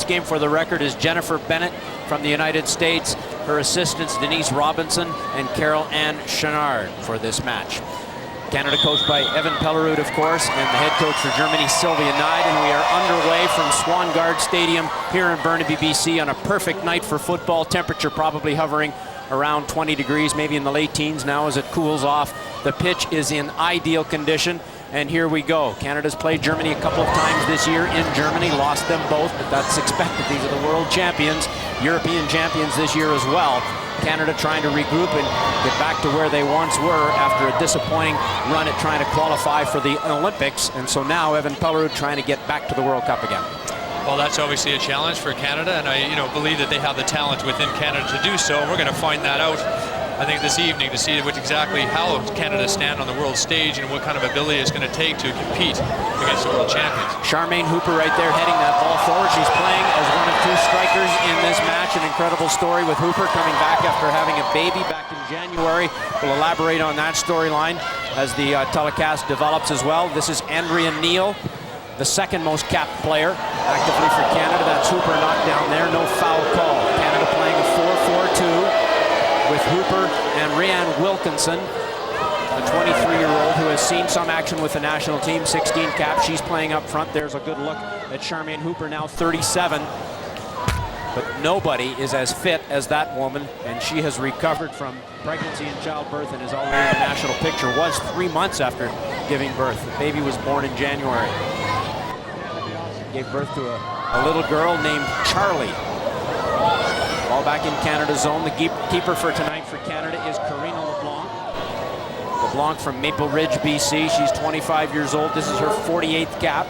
game, for the record, is Jennifer Bennett from the United States. Her assistants, Denise Robinson and Carol Ann Chenard, for this match. Canada coached by Evan Pellerud, of course, and the head coach for Germany, Sylvia Neid, and we are underway from Swangard Stadium here in Burnaby, BC, on a perfect night for football. Temperature probably hovering around 20 degrees, maybe in the late teens now as it cools off. The pitch is in ideal condition, and here we go. Canada's played Germany a couple of times this year in Germany, lost them both, but that's expected. These are the world champions, European champions this year as well. Canada trying to regroup and get back to where they once were after a disappointing run at trying to qualify for the Olympics. And so now Evan Pellerud trying to get back to the World Cup again. Well, that's obviously a challenge for Canada, and I believe that they have the talent within Canada to do so. We're going to find that out, I think, this evening, to see exactly how Canada stand on the world stage and what kind of ability it's going to take to compete against the world champions. Charmaine Hooper right there heading that ball forward. She's playing as one of two strikers in this match. An incredible story with Hooper coming back after having a baby back in January. We'll elaborate on that storyline as the telecast develops as well. This is Andrea Neal, the second most capped player actively for Canada. That's Hooper knocked down there, no foul call. Canada playing a 4-4-2 with Hooper and Rianne Wilkinson, a 23-year-old who has seen some action with the national team, 16 caps. She's playing up front. There's a good look at Charmaine Hooper, now 37. But nobody is as fit as that woman, and she has recovered from pregnancy and childbirth and is already in the national picture. Was 3 months after giving birth. The baby was born in January. Gave birth to a little girl named Charlie. Ball back in Canada's zone. The keeper for tonight for Canada is Karina LeBlanc. LeBlanc from Maple Ridge, BC. She's 25 years old. This is her 48th cap.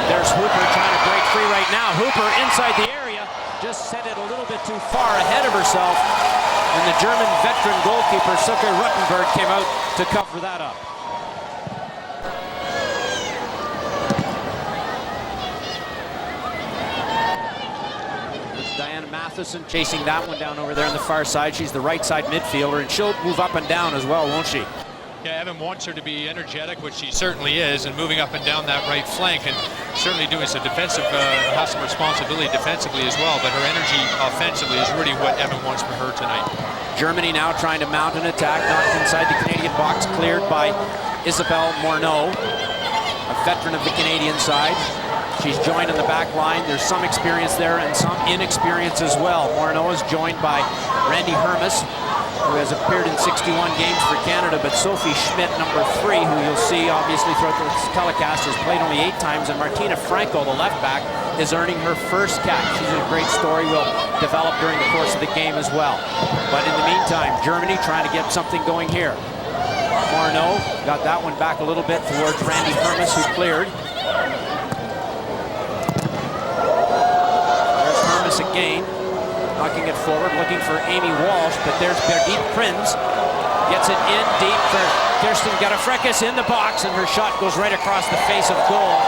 There's Hooper trying to break free right now. Hooper inside the area. Just set it a little bit too far ahead of herself. And the German veteran goalkeeper, Silke Ruttenberg, came out to cover that up. Matheson chasing that one down over there on the far side. She's the right side midfielder, and she'll move up and down as well, won't she? Yeah, Evan wants her to be energetic, which she certainly is, and moving up and down that right flank, and certainly doing some defensive, has some responsibility defensively as well, but her energy offensively is really what Evan wants for her tonight. Germany now trying to mount an attack, knocked inside the Canadian box, cleared by Isabelle Morneau, a veteran of the Canadian side. She's joined in the back line. There's some experience there and some inexperience as well. Morneau is joined by Randy Hermes, who has appeared in 61 games for Canada, but Sophie Schmidt, number 3, who you'll see obviously throughout the telecast, has played only 8 times, and Martina Franco, the left back, is earning her first cap. She's a great story. We'll develop during the course of the game as well. But in the meantime, Germany trying to get something going here. Morneau got that one back a little bit towards Randy Hermes, who cleared. Again, knocking it forward, looking for Amy Walsh, but there's Birgit Prinz. Gets it in deep for Kirsten Garafrekis in the box, and her shot goes right across the face of goal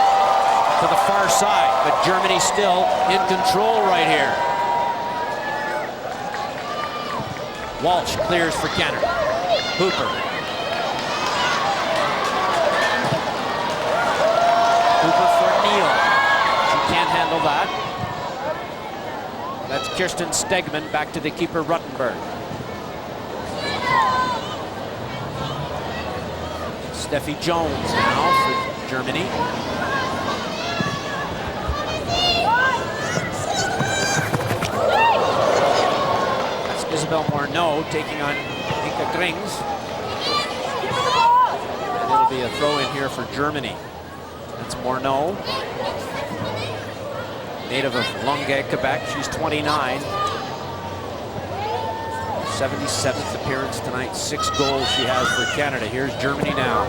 to the far side. But Germany still in control right here. Walsh clears for Canada. Hooper. Hooper for Neal. She can't handle that. That's Kirsten Stegman, back to the keeper, Ruttenberg. Steffi Jones now for Germany. That's Isabelle Morneau taking on Inka Grings. And it'll be a throw in here for Germany. That's Morneau. Native of Longueuil, Quebec. She's 29. 77th appearance tonight. 6 goals she has for Canada. Here's Germany now.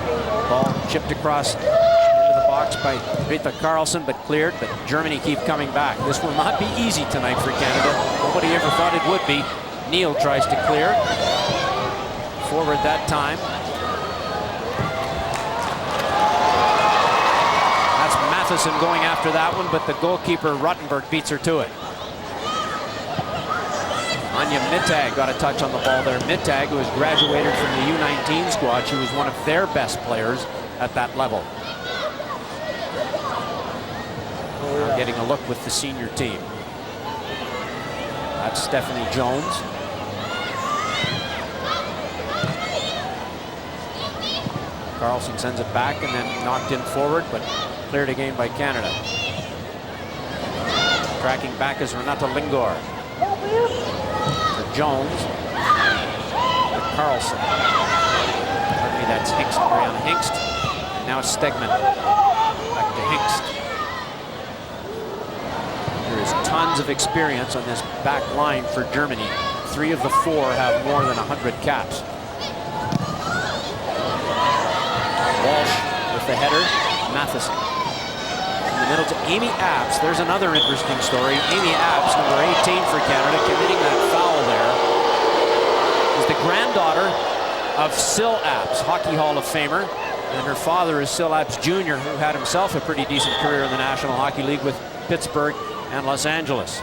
Ball chipped across into the box by Rita Carlson, but cleared. But Germany keep coming back. This will not be easy tonight for Canada. Nobody ever thought it would be. Neal tries to clear. Forward that time. Matheson going after that one, but the goalkeeper Ruttenberg beats her to it. Anya Mittag got a touch on the ball there. Mittag, who has graduated from the U19 squad, she was one of their best players at that level. getting a look with the senior team. That's Stephanie Jones. Carlson sends it back and then knocked in forward, but cleared again by Canada. Tracking back is Renata Lingor. For Jones. For Carlson. Pardon me, that's Hingst, Brianna Hingst. And now Stegman. Back to Hingst. There is tons of experience on this back line for Germany. 3 of the 4 have more than 100 caps. Walsh with the header. Matheson. In the middle to Amy Apps. There's another interesting story. Amy Apps, number 18 for Canada, committing that foul there, is the granddaughter of Syl Apps, Hockey Hall of Famer. And her father is Syl Apps Jr., who had himself a pretty decent career in the National Hockey League with Pittsburgh and Los Angeles.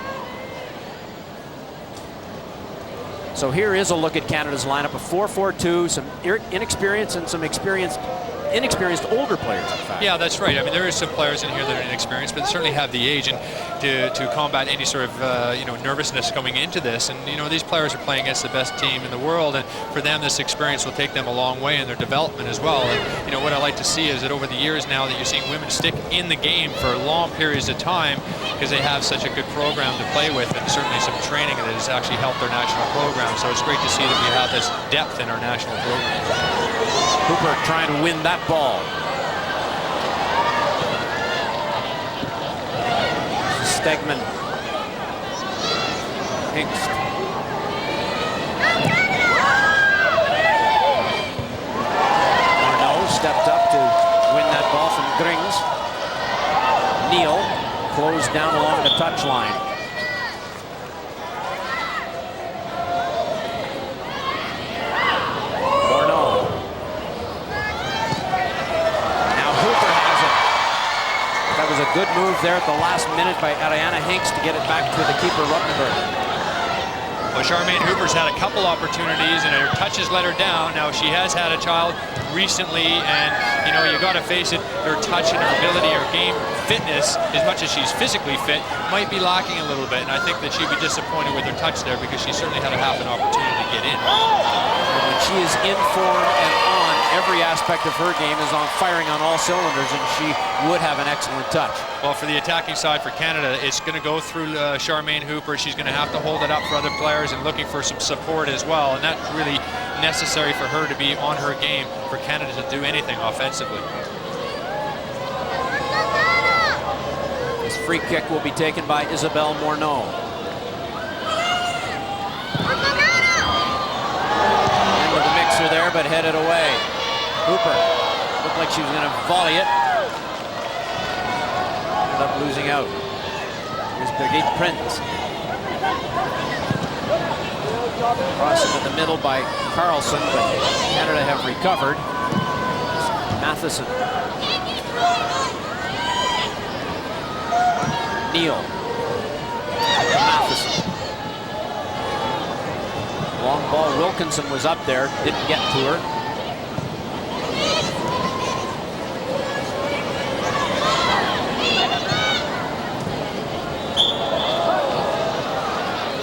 So here is a look at Canada's lineup, a 4-4-2, some inexperienced and some inexperienced older players, in fact. Yeah, that's right. I mean, there is some players in here that are inexperienced, but they certainly have the age and to combat any sort of nervousness coming into this. And these players are playing against the best team in the world, and for them, this experience will take them a long way in their development as well. And what I like to see is that over the years now that you're seeing women stick in the game for long periods of time because they have such a good program to play with, and certainly some training that has actually helped their national program. So it's great to see that we have this depth in our national program. Hooper trying to win that ball. Stegman. Hingst. Arnaud stepped up to win that ball from Grings. Neal closed down along the touchline. A good move there at the last minute by Ariana Hingst to get it back to the keeper, Ruttenberg. Well, Charmaine Hooper's had a couple opportunities, and her touches let her down. Now, she has had a child recently, and, you got to face it, her touch and her ability, her game fitness, as much as she's physically fit, might be lacking a little bit, and I think that she'd be disappointed with her touch there because she certainly had a half an opportunity to get in. And when she is in form and on, every aspect of her game is on firing on all cylinders, and she would have an excellent touch. Well, for the attacking side for Canada, it's going to go through Charmaine Hooper. She's going to have to hold it up for other players and looking for some support as well, and that's really necessary for her to be on her game for Canada to do anything offensively. This free kick will be taken by Isabelle Morneau. Into the mixer there, but headed away. Hooper looked like she was going to volley it. Ended up losing out. Here's Birgit Prinz. Crossed into the middle by Carlson, but Canada have recovered. Matheson. Neal. Matheson. Long ball. Wilkinson was up there, didn't get to her.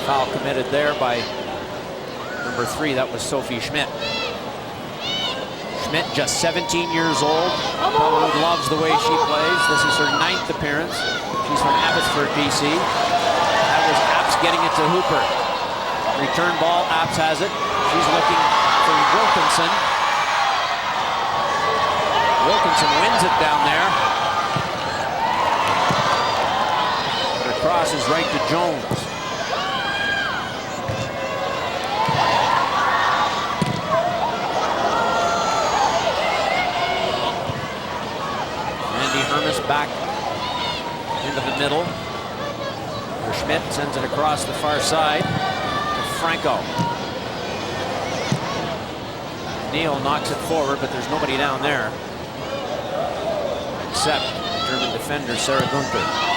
Foul committed there by number 3. That was Sophie Schmidt. Schmidt, just 17 years old. Belarus loves the way she plays. This is her 9th appearance. She's from Abbotsford, BC. That was Apps getting it to Hooper. Return ball, Apps has it. She's looking for Wilkinson. Wilkinson wins it down there. But her cross is right to Jones. Hermes back into the middle. Where Schmidt sends it across the far side to Franco. Neal knocks it forward, but there's nobody down there except German defender Sarah Gunther.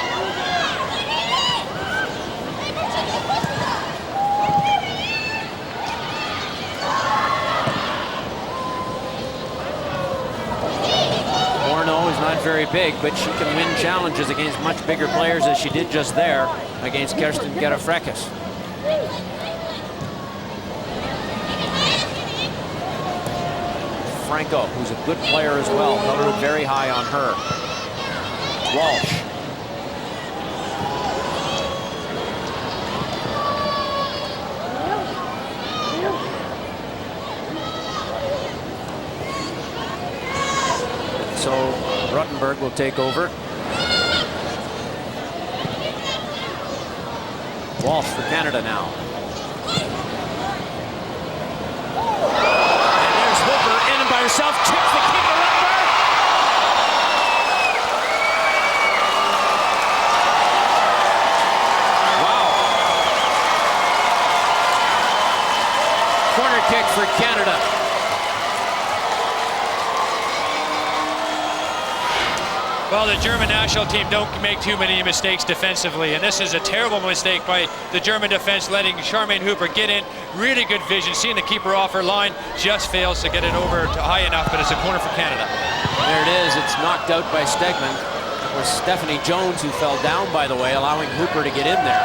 not very big, but she can win challenges against much bigger players, as she did just there against Kirsten Gerafrekis. Franco, who's a good player as well, held very high on her. Walsh. So Ruttenberg will take over. Walsh for Canada now. And there's Hooper in and by herself, chips the kick to Ruttenberg. Wow. Corner kick for Canada. Well, the German national team don't make too many mistakes defensively, and this is a terrible mistake by the German defense, letting Charmaine Hooper get in. Really good vision, seeing the keeper off her line, just fails to get it over to high enough, but it's a corner for Canada. There it is, it's knocked out by Stegman. It was Stephanie Jones who fell down, by the way, allowing Hooper to get in there.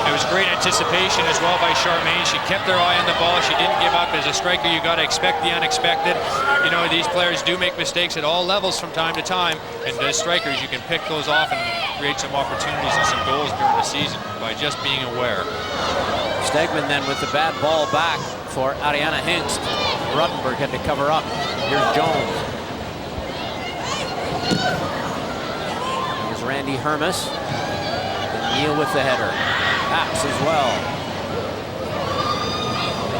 It was great anticipation as well by Charmaine. She kept her eye on the ball. She didn't give up. As a striker, you got to expect the unexpected. You know, these players do make mistakes at all levels from time to time, and as strikers, you can pick those off and create some opportunities and some goals during the season by just being aware. Stegman then with the bad ball back for Ariana Hingst. Ruttenberg had to cover up. Here's Jones. Here's Randy Hermes. Neal with the header. Paps as well.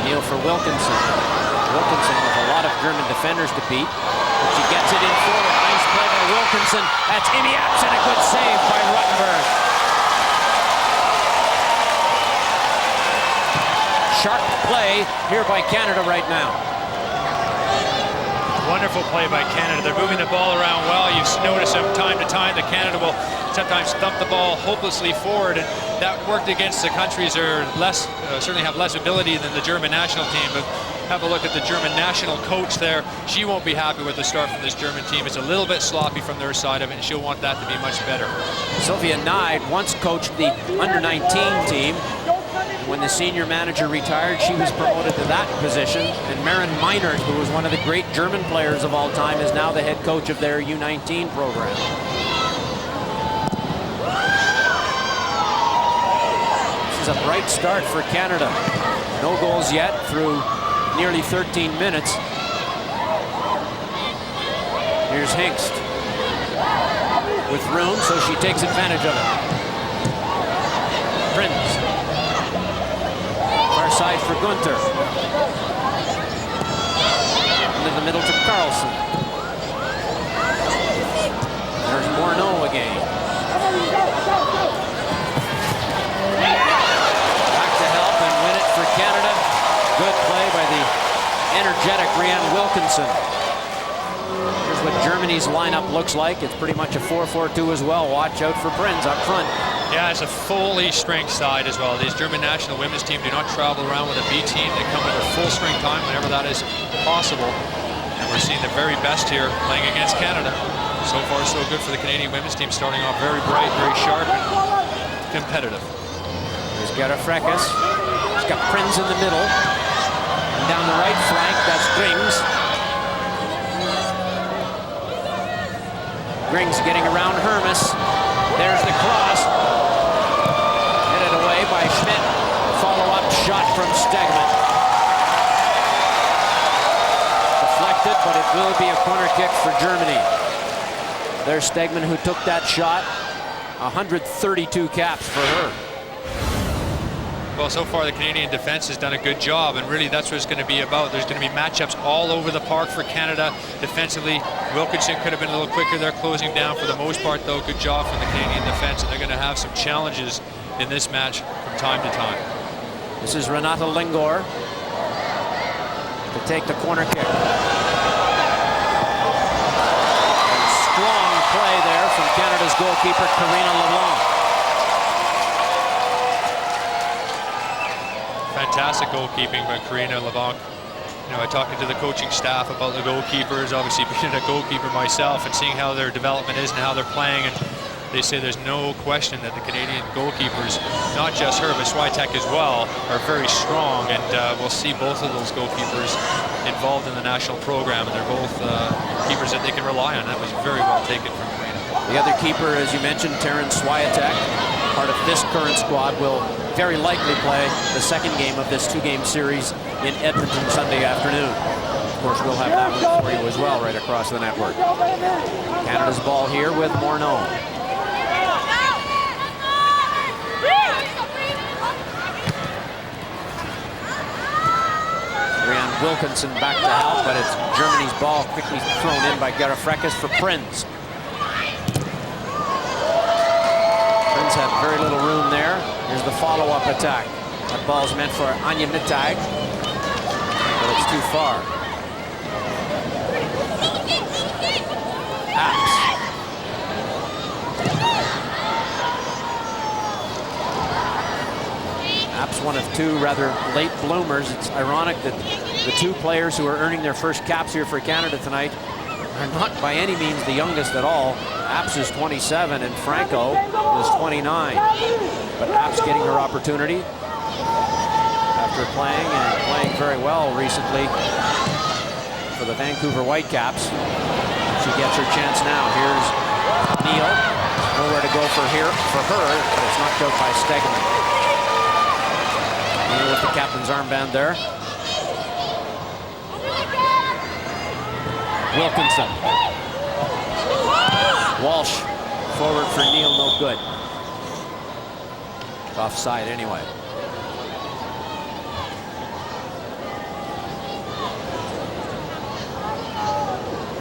Neal for Wilkinson. Wilkinson with a lot of German defenders to beat. But she gets it in forward. Nice play by Wilkinson. That's Amy Apps, and a good save by Ruttenberg. Sharp play here by Canada right now. Wonderful play by Canada. They're moving the ball around well. You've noticed from time to time that Canada will sometimes thump the ball hopelessly forward, and that worked against the countries that are less, certainly have less ability than the German national team. But have a look at the German national coach there. She won't be happy with the start from this German team. It's a little bit sloppy from their side of it, and she'll want that to be much better. Sophia Neid once coached the under-19 team. When the senior manager retired, she was promoted to that position. And Maren Meinert, who was one of the great German players of all time, is now the head coach of their U19 program. This is a bright start for Canada. No goals yet through nearly 13 minutes. Here's Hingst with room, so she takes advantage of it. Prinz. Far side for Gunther. Into the middle to Carlson. There's Morneau again. Back to help and win it for Canada. Good play by the energetic Rianne Wilkinson. Here's what Germany's lineup looks like. It's pretty much a 4-4-2 as well. Watch out for Prinz up front. Yeah, it's a fully strength side as well. These German national women's team do not travel around with a B team. They come with a full strength time whenever that is possible. And we're seeing the very best here playing against Canada. So far, so good for the Canadian women's team, starting off very bright, very sharp, and competitive. Here's Gerafrekis. She's got Prinz in the middle. And down the right flank, that's Grings. Grings getting around Hermes. There's the cross. Headed away by Schmidt. Follow-up shot from Stegman. Deflected, but it will be a corner kick for Germany. There's Stegman, who took that shot. 132 caps for her. Well, so far the Canadian defense has done a good job, and really that's what it's going to be about. There's going to be matchups all over the park for Canada defensively. Wilkinson could have been a little quicker there closing down. For the most part, though, good job from the Canadian defense, and they're going to have some challenges in this match from time to time. This is Renata Lingor to take the corner kick. And strong play there from Canada's goalkeeper, Karina LeBlanc. Fantastic goalkeeping by Karina LeBlanc. You know, I talking to the coaching staff about the goalkeepers, obviously being a goalkeeper myself and seeing how their development is and how they're playing, and they say there's no question that the Canadian goalkeepers, not just her, but Swiatek as well, are very strong, and we'll see both of those goalkeepers involved in the national program, and they're both keepers that they can rely on. That was very well taken from Marina. The other keeper, as you mentioned, Terrence Swiatek, part of this current squad, will very likely play the second game of this two-game series in Edmonton Sunday afternoon. Of course, we'll have that one for you as well right across the network. Canada's ball here with Morneau. Wilkinson back to help, but it's Germany's ball quickly thrown in by Gerafrekis for Prinz. Prinz had very little room there. Here's the follow-up attack. That ball's meant for Anya Mittag, but it's too far. Apps. Apps, one of two rather late bloomers. It's ironic that the two players who are earning their first caps here for Canada tonight are not by any means the youngest at all. Apps is 27 and Franco is 29. But Apps getting her opportunity after playing very well recently for the Vancouver Whitecaps. She gets her chance now. Here's Neal. Nowhere to go for her, but it's knocked out by Stegman. Neal with the captain's armband there. Wilkinson. Walsh forward for Neal, no good. Offside anyway.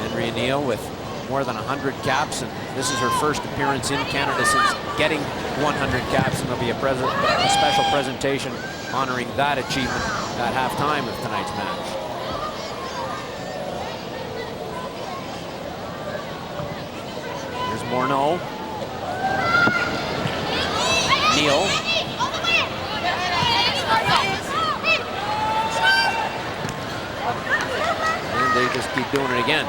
Henry Neal with more than 100 caps, and this is her first appearance in Canada since getting 100 caps, and there'll be a special presentation honoring that achievement at halftime of tonight's match. Morneau. Neal. And they just keep doing it again.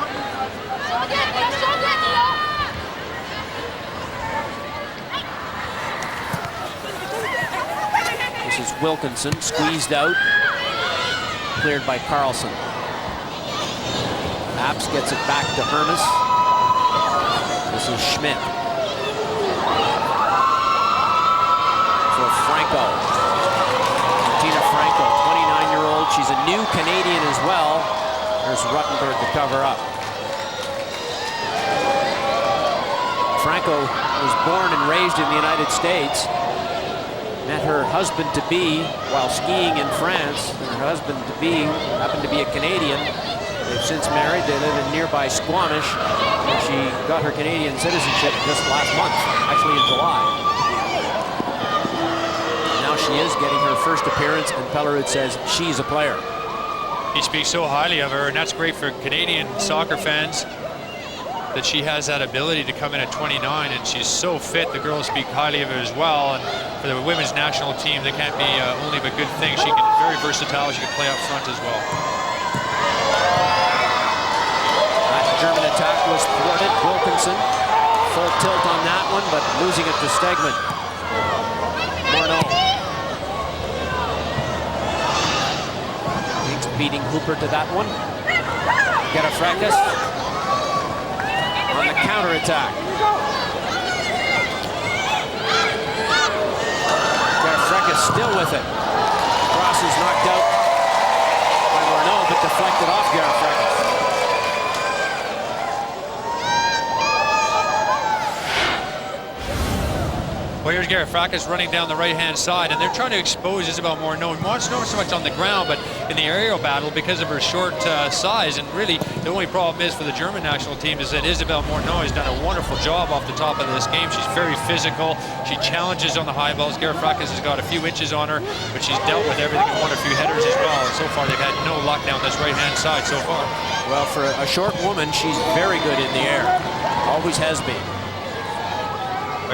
This is Wilkinson, squeezed out. Cleared by Carlson. Apps gets it back to Hermes. This is Schmidt. For Franco. Tina Franco, 29-year-old. She's a new Canadian as well. There's Ruttenberg to cover up. Franco was born and raised in the United States. Met her husband-to-be while skiing in France. And her husband-to-be happened to be a Canadian. They've since married. They live in nearby Squamish. And she got her Canadian citizenship just last month, actually in July. Now she is getting her first appearance, and Pellerud says she's a player. He speaks so highly of her, and that's great for Canadian soccer fans that she has that ability to come in at 29, and she's so fit. The girls speak highly of her as well, and for the women's national team, they can't be only but good things. She can be very versatile. She can play up front as well. German attack was thwarted. Wilkinson, full tilt on that one, but losing it to Stegman. Morneau. He's beating Hooper to that one. Gerafrekis on the counter-attack. Gerafrekis still with it. Cross is knocked out by Morneau, but deflected off Gerafrekis. Well, here's Gerafrekis running down the right-hand side, and they're trying to expose Isabelle Morneau. Not so much on the ground, but in the aerial battle because of her short size. And really, the only problem is for the German national team is that Isabelle Morneau has done a wonderful job off the top of this game. She's very physical. She challenges on the high balls. Gerafrekis has got a few inches on her, but she's dealt with everything and won a few headers as well. And so far, they've had no luck down this right-hand side so far. Well, for a short woman, she's very good in the air. Always has been.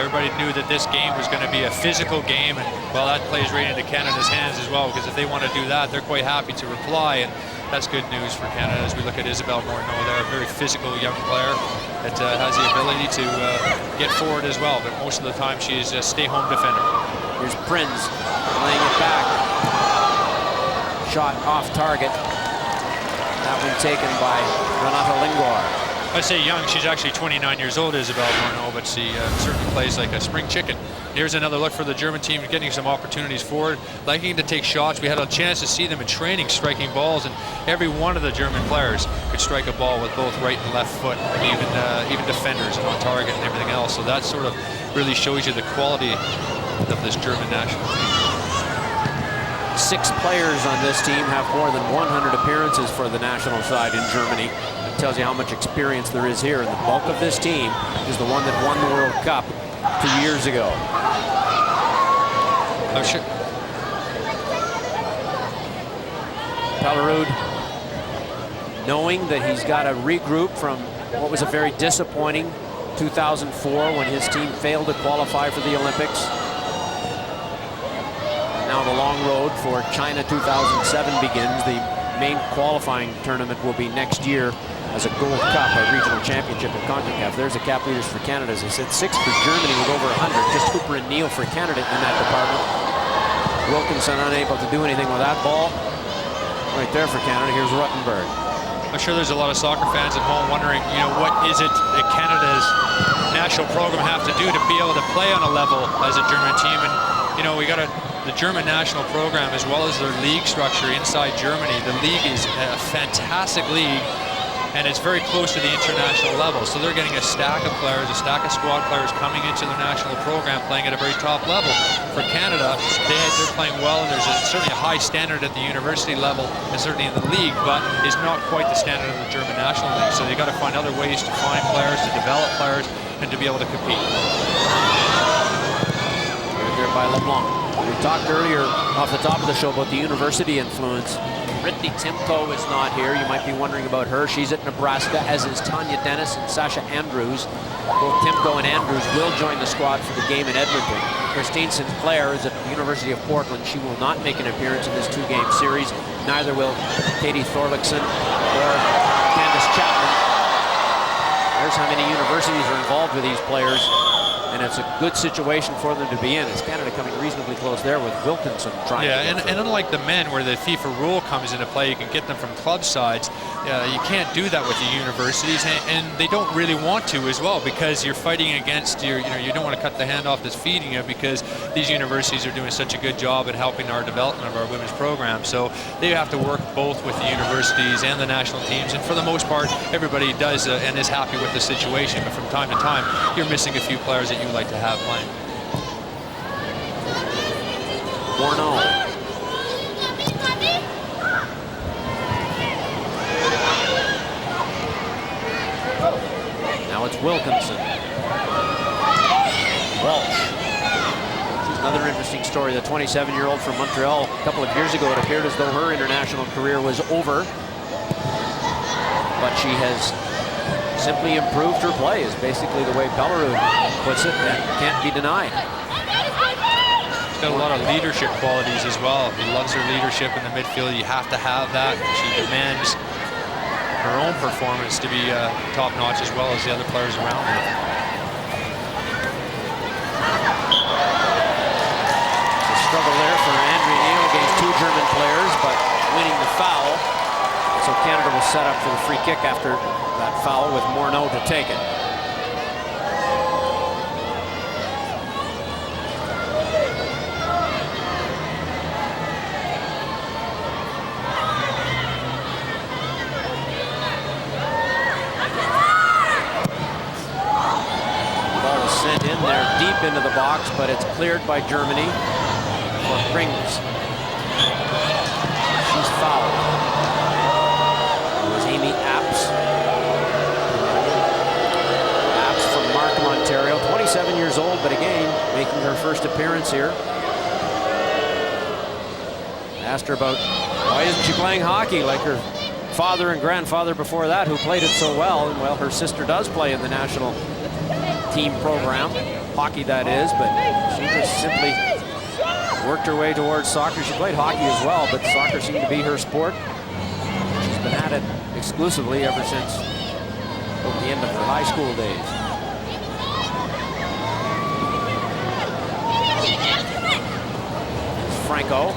Everybody knew that this game was going to be a physical game, and well, that plays right into Canada's hands as well, because if they want to do that, they're quite happy to reply, and that's good news for Canada as we look at Isabelle Morneau there, a very physical young player that has the ability to get forward as well, but most of the time she is a stay-home defender. Here's Prinz laying it back. Shot off target. That one taken by Renata Lingor. I say young, she's actually 29 years old, Isabelle Morneau, but she certainly plays like a spring chicken. Here's another look for the German team, getting some opportunities forward, liking to take shots. We had a chance to see them in training striking balls, and every one of the German players could strike a ball with both right and left foot, and even defenders and on target and everything else. So that sort of really shows you the quality of this German national team. 6 players on this team have more than 100 appearances for the national side in Germany. It tells you how much experience there is here, and the bulk of this team is the one that won the World Cup 2 years ago. Oh, sure. Pellerud, knowing that he's got to regroup from what was a very disappointing 2004 when his team failed to qualify for the Olympics. Now the long road for China 2007 begins. The main qualifying tournament will be next year as a Gold Cup, a regional championship in CONCACAF. There's the cap leaders for Canada, as I said, 6 for Germany with over 100. Just Hooper and Neal for Canada in that department. Wilkinson unable to do anything with that ball. Right there for Canada. Here's Ruttenberg. I'm sure there's a lot of soccer fans at home wondering, what is it that Canada's national program have to do to be able to play on a level as a German team? And we got the German national program, as well as their league structure inside Germany. The league is a fantastic league, and it's very close to the international level. So they're getting a stack of players, a stack of squad players coming into the national program, playing at a very top level. For Canada, they're playing well, and there's certainly a high standard at the university level, and certainly in the league, but it's not quite the standard of the German national league. So they've got to find other ways to find players, to develop players, and to be able to compete. Right there by LeBlanc. We talked earlier off the top of the show about the university influence. Brittany Timko is not here. You might be wondering about her. She's at Nebraska, as is Tanya Dennis and Sasha Andrews. Both Timko and Andrews will join the squad for the game in Edmonton. Christine Sinclair is at the University of Portland. She will not make an appearance in this 2-game series. Neither will Katie Thorlickson or Candace Chapman. There's how many universities are involved with these players. And it's a good situation for them to be in. It's Canada coming reasonably close there with Wilkinson trying to and unlike the men, where the FIFA rule comes into play, you can get them from club sides. You can't do that with the universities, and they don't really want to as well, because you're fighting against you don't want to cut the hand off that's feeding you, because these universities are doing such a good job at helping our development of our women's program. So they have to work both with the universities and the national teams, and for the most part, everybody does and is happy with the situation. But from time to time, you're missing a few players that you like to have playing. Morneau. Now it's Wilkinson. Walsh. This is another interesting story. The 27-year-old from Montreal, a couple of years ago, it appeared as though her international career was over. But she has simply improved her play, is basically the way Pellerud puts it, and can't be denied. She's got a lot of leadership qualities as well. He loves her leadership in the midfield. You have to have that. She demands her own performance to be top-notch, as well as the other players around her. A struggle there for Andrea Neal against 2 German players, but winning the foul. So Canada will set up for the free kick after that foul, with Morneau to take it. Ball is sent in there deep into the box, but it's cleared by Germany for Rings. She's fouled. Amy Apps. Apps from Markham, Ontario. 27 years old, but again, making her first appearance here. Asked her about why isn't she playing hockey like her father and grandfather before that, who played it so well. And well, her sister does play in the national team program. hockey that is, but she just simply worked her way towards soccer. She played hockey as well, but soccer seemed to be her sport. She's been at it exclusively ever since the end of her high school days. Franco.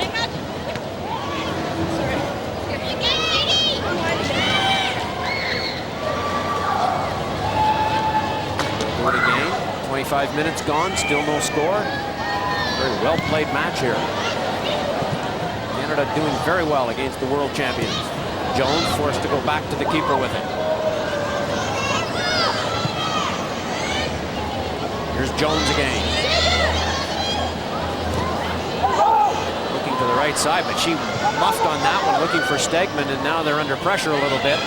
Third again. 25 minutes gone, still no score. Very well played match here. Canada doing very well against the world champions. Jones forced to go back to the keeper with it. Here's Jones again. Looking to the right side, but she muffed on that one, looking for Stegman, and now they're under pressure a little bit.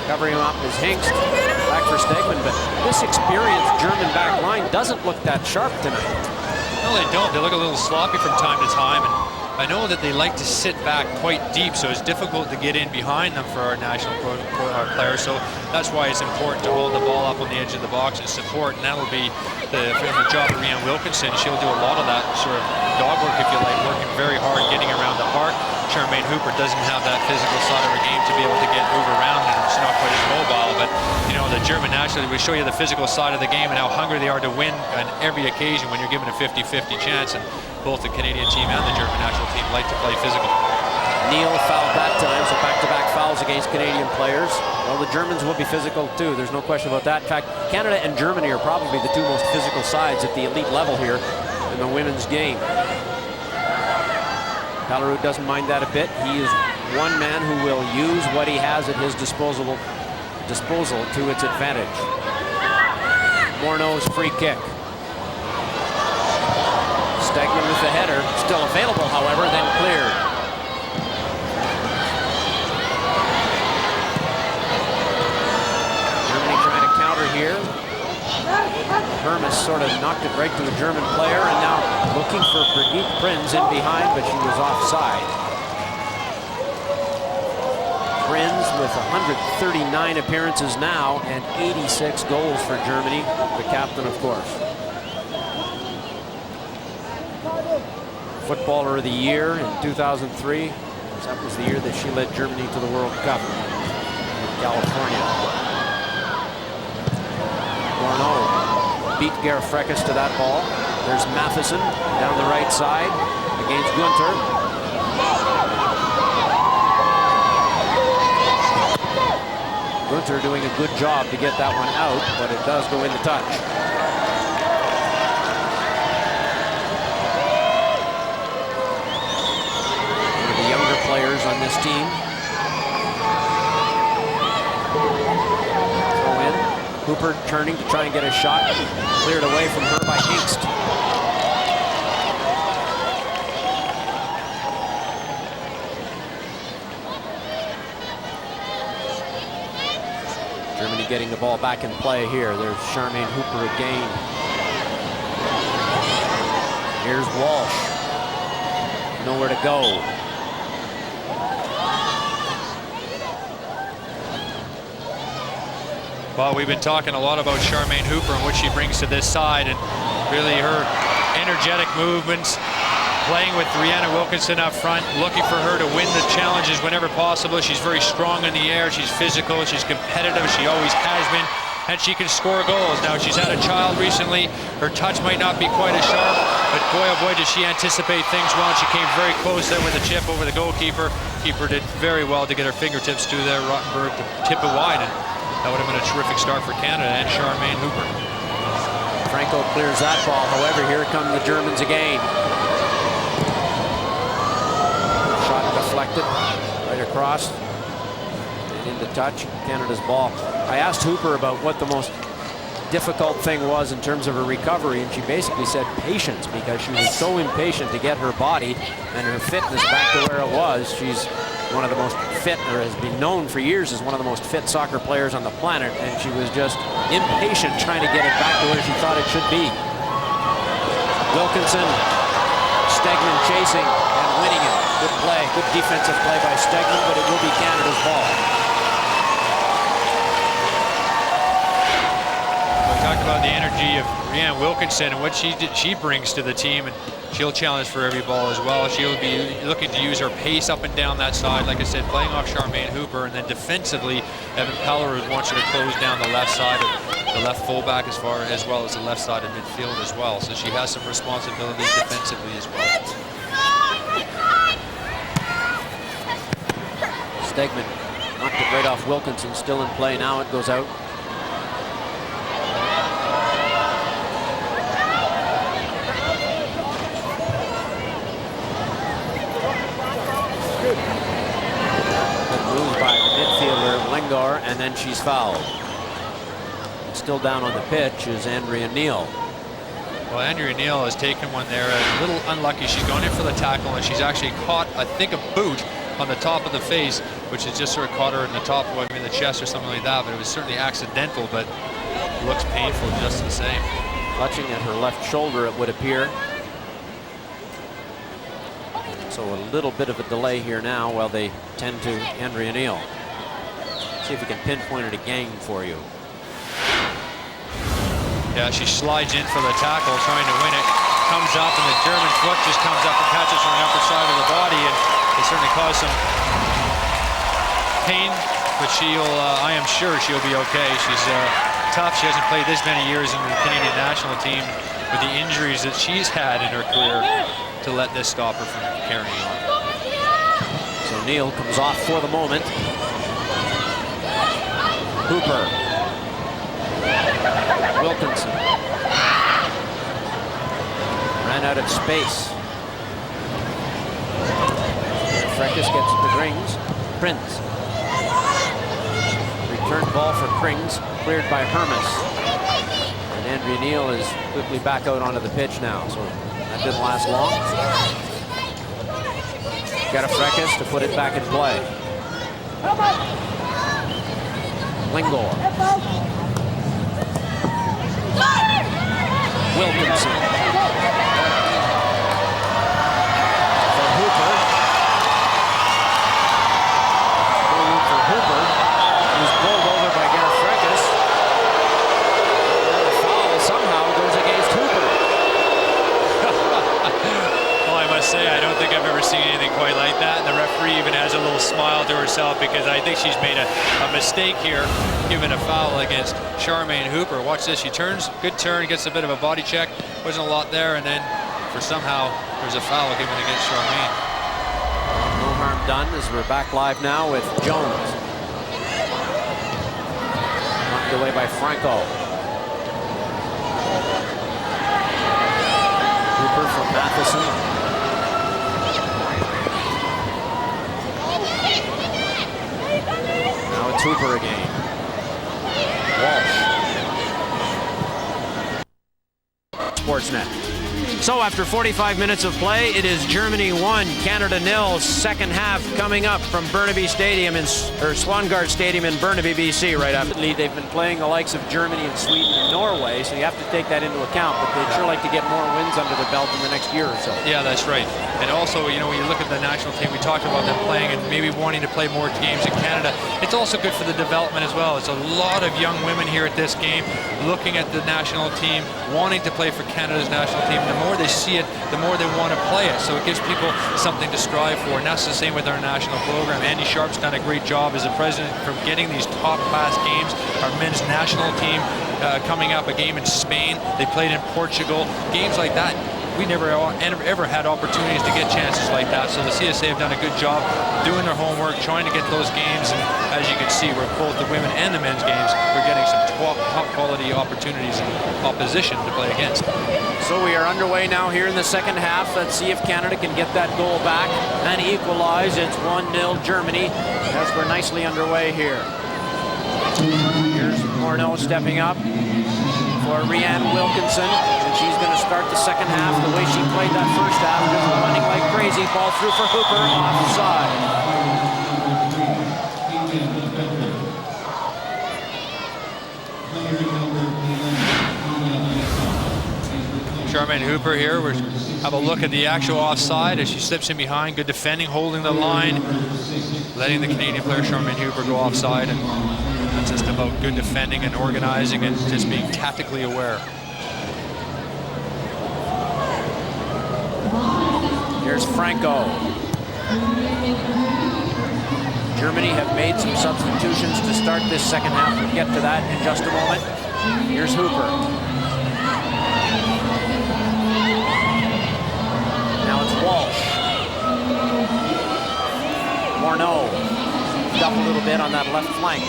Covering him up is Hingst. Back for Stegman, but this experienced German back line doesn't look that sharp tonight. No, they don't. They look a little sloppy from time to time. And I know that they like to sit back quite deep, so it's difficult to get in behind them for our national players. So that's why it's important to hold the ball up on the edge of the box and support. And that'll be the job of Rianne Wilkinson. She'll do a lot of that sort of dog work, if you like, working very hard, getting around the park. Charmaine Hooper doesn't have that physical side of her game to be able to move around, and it's not quite as mobile. But you know, the German national, we show you the physical side of the game and how hungry they are to win on every occasion when you're given a 50-50 chance. And both the Canadian team and the German national team like to play physical. Neal fouled that time, so back-to-back fouls against Canadian players. Well, the Germans will be physical too. There's no question about that. In fact, Canada and Germany are probably the two most physical sides at the elite level here in the women's game. Ballarud doesn't mind that a bit. He is one man who will use what he has at his disposal to its advantage. Morneau's free kick. Stegman with the header, still available, however, then cleared. Germany trying to counter here. Hermes sort of knocked it right to the German player, and now looking for Brigitte Prinz in behind, but she was offside. Prinz with 139 appearances now and 86 goals for Germany, the captain, of course. Footballer of the Year in 2003. That was the year that she led Germany to the World Cup in California. Morneau beat Garfrekas to that ball. There's Matheson down the right side against Gunter. Gunter doing a good job to get that one out, but it does go into touch. One of the younger players on this team. Throw in. Hooper turning to try and get a shot. Cleared away from her by Hingst. Germany getting the ball back in play here. There's Charmaine Hooper again. Here's Walsh. Nowhere to go. Well, we've been talking a lot about Charmaine Hooper and what she brings to this side, and really her energetic movements, playing with Rianne Wilkinson up front, looking for her to win the challenges whenever possible. She's very strong in the air, she's physical, she's competitive, she always has been, and she can score goals. Now, she's had a child recently, her touch might not be quite as sharp, but boy, oh boy, does she anticipate things well. She came very close there with a chip over the goalkeeper. Keeper did very well to get her fingertips to there, Rottenberg to tip it wide, and that would have been a terrific start for Canada and Charmaine Hooper. Franco clears that ball. However, here come the Germans again. Shot deflected right across and into touch. Canada's ball. I asked Hooper about what the most difficult thing was in terms of her recovery, and she basically said patience, because she was so impatient to get her body and her fitness back to where it was. She's one of the most fit, or has been known for years as one of the most fit soccer players on the planet, and she was just impatient trying to get it back to where she thought it should be. Wilkinson, Stegman chasing and winning it. Good play, good defensive play by Stegman, but it will be Canada's ball. We talked about the energy of Rianne Wilkinson and what she brings to the team, and she'll challenge for every ball as well. She'll be looking to use her pace up and down that side, like I said, playing off Charmaine Hooper, and then defensively, Evan Peller wants her to close down the left side of the left fullback as well as the left side of midfield as well. So she has some responsibility defensively as well. Stegman knocked it right off Wilkinson, still in play now. It goes out. Moved by the midfielder Lingard, and then she's fouled. Still down on the pitch is Andrea Neal. Well, Andrea Neal has taken one there, a little unlucky. She's gone in for the tackle, and she's actually caught, I think, a boot on the top of the face, which has just sort of caught her in the top, maybe the chest or something like that, but it was certainly accidental, but it looks painful just the same. Clutching at her left shoulder, it would appear. So a little bit of a delay here now while they tend to Andrea Neal. See if we can pinpoint it again for you. Yeah, she slides in for the tackle, trying to win it. Comes up, and the German foot just comes up and catches her on the upper side of the body, and it certainly caused some pain, but I am sure she'll be okay. She's tough. She hasn't played this many years in the Canadian national team with the injuries that she's had in her career to let this stop her from carrying on. So Neal comes off for the moment. Hooper. Wilkinson. Ran out of space. Freckes gets the Krings. Prince. Return ball for Krings, cleared by Hermes. And Andrea Neal is quickly back out onto the pitch now, so that didn't last long. Got a Freckes to put it back in play. Lingard. Wilkinson. For Hooper. For Hooper, who's bowled over by Gareth Freckes. And the foul somehow goes against Hooper. Well, I must say, I don't think I've ever seen anything quite like that. And the referee even has a little smile to herself, because I think she's made a mistake here, giving a foul against Charmaine Hooper. Watch this, she turns, good turn, gets a bit of a body check. Wasn't a lot there, and then for somehow there's a foul given against Charmaine. No harm done, as we're back live now with Jones. Knocked away by Franco. Hooper from Matheson. Now it's Hooper again. Walsh. Sportsnet. So after 45 minutes of play, it is Germany 1, Canada 0. Second half coming up from Burnaby Stadium or Swangard Stadium in Burnaby, BC. Right after they've been playing the likes of Germany and Sweden and Norway, so you have to take that into account. But they'd sure like to get more wins under the belt in the next year or so. Yeah, that's right. And also, you know, when you look at the national team, we talked about them playing and maybe wanting to play more games in Canada. It's also good for the development as well. It's a lot of young women here at this game looking at the national team, wanting to play for Canada's national team. The more they see it, the more they want to play it. So it gives people something to strive for. And that's the same with our national program. Andy Sharp's done a great job as a president from getting these top-class games. Our men's national team coming up, a game in Spain. They played in Portugal. Games like that, we never ever had opportunities to get chances like that. So the CSA have done a good job doing their homework, trying to get those games. And as you can see, we're both the women and the men's games. We're getting some top quality opportunities and opposition to play against. So we are underway now here in the second half. Let's see if Canada can get that goal back and equalize. It's 1-0 Germany as we're nicely underway here. Here's Morneau stepping up for Rianne Wilkinson, and she's going to start the second half the way she played that first half, just running like crazy. Ball through for Hooper, offside. Charmaine Hooper here. We'll have a look at the actual offside as she slips in behind. Good defending, holding the line, letting the Canadian player Charmaine Hooper go offside. And It's just about good defending and organizing and just being tactically aware. Here's Franco. Germany have made some substitutions to start this second half. We'll get to that in just a moment. Here's Hooper. Now it's Walsh. Morneau up a little bit on that left flank.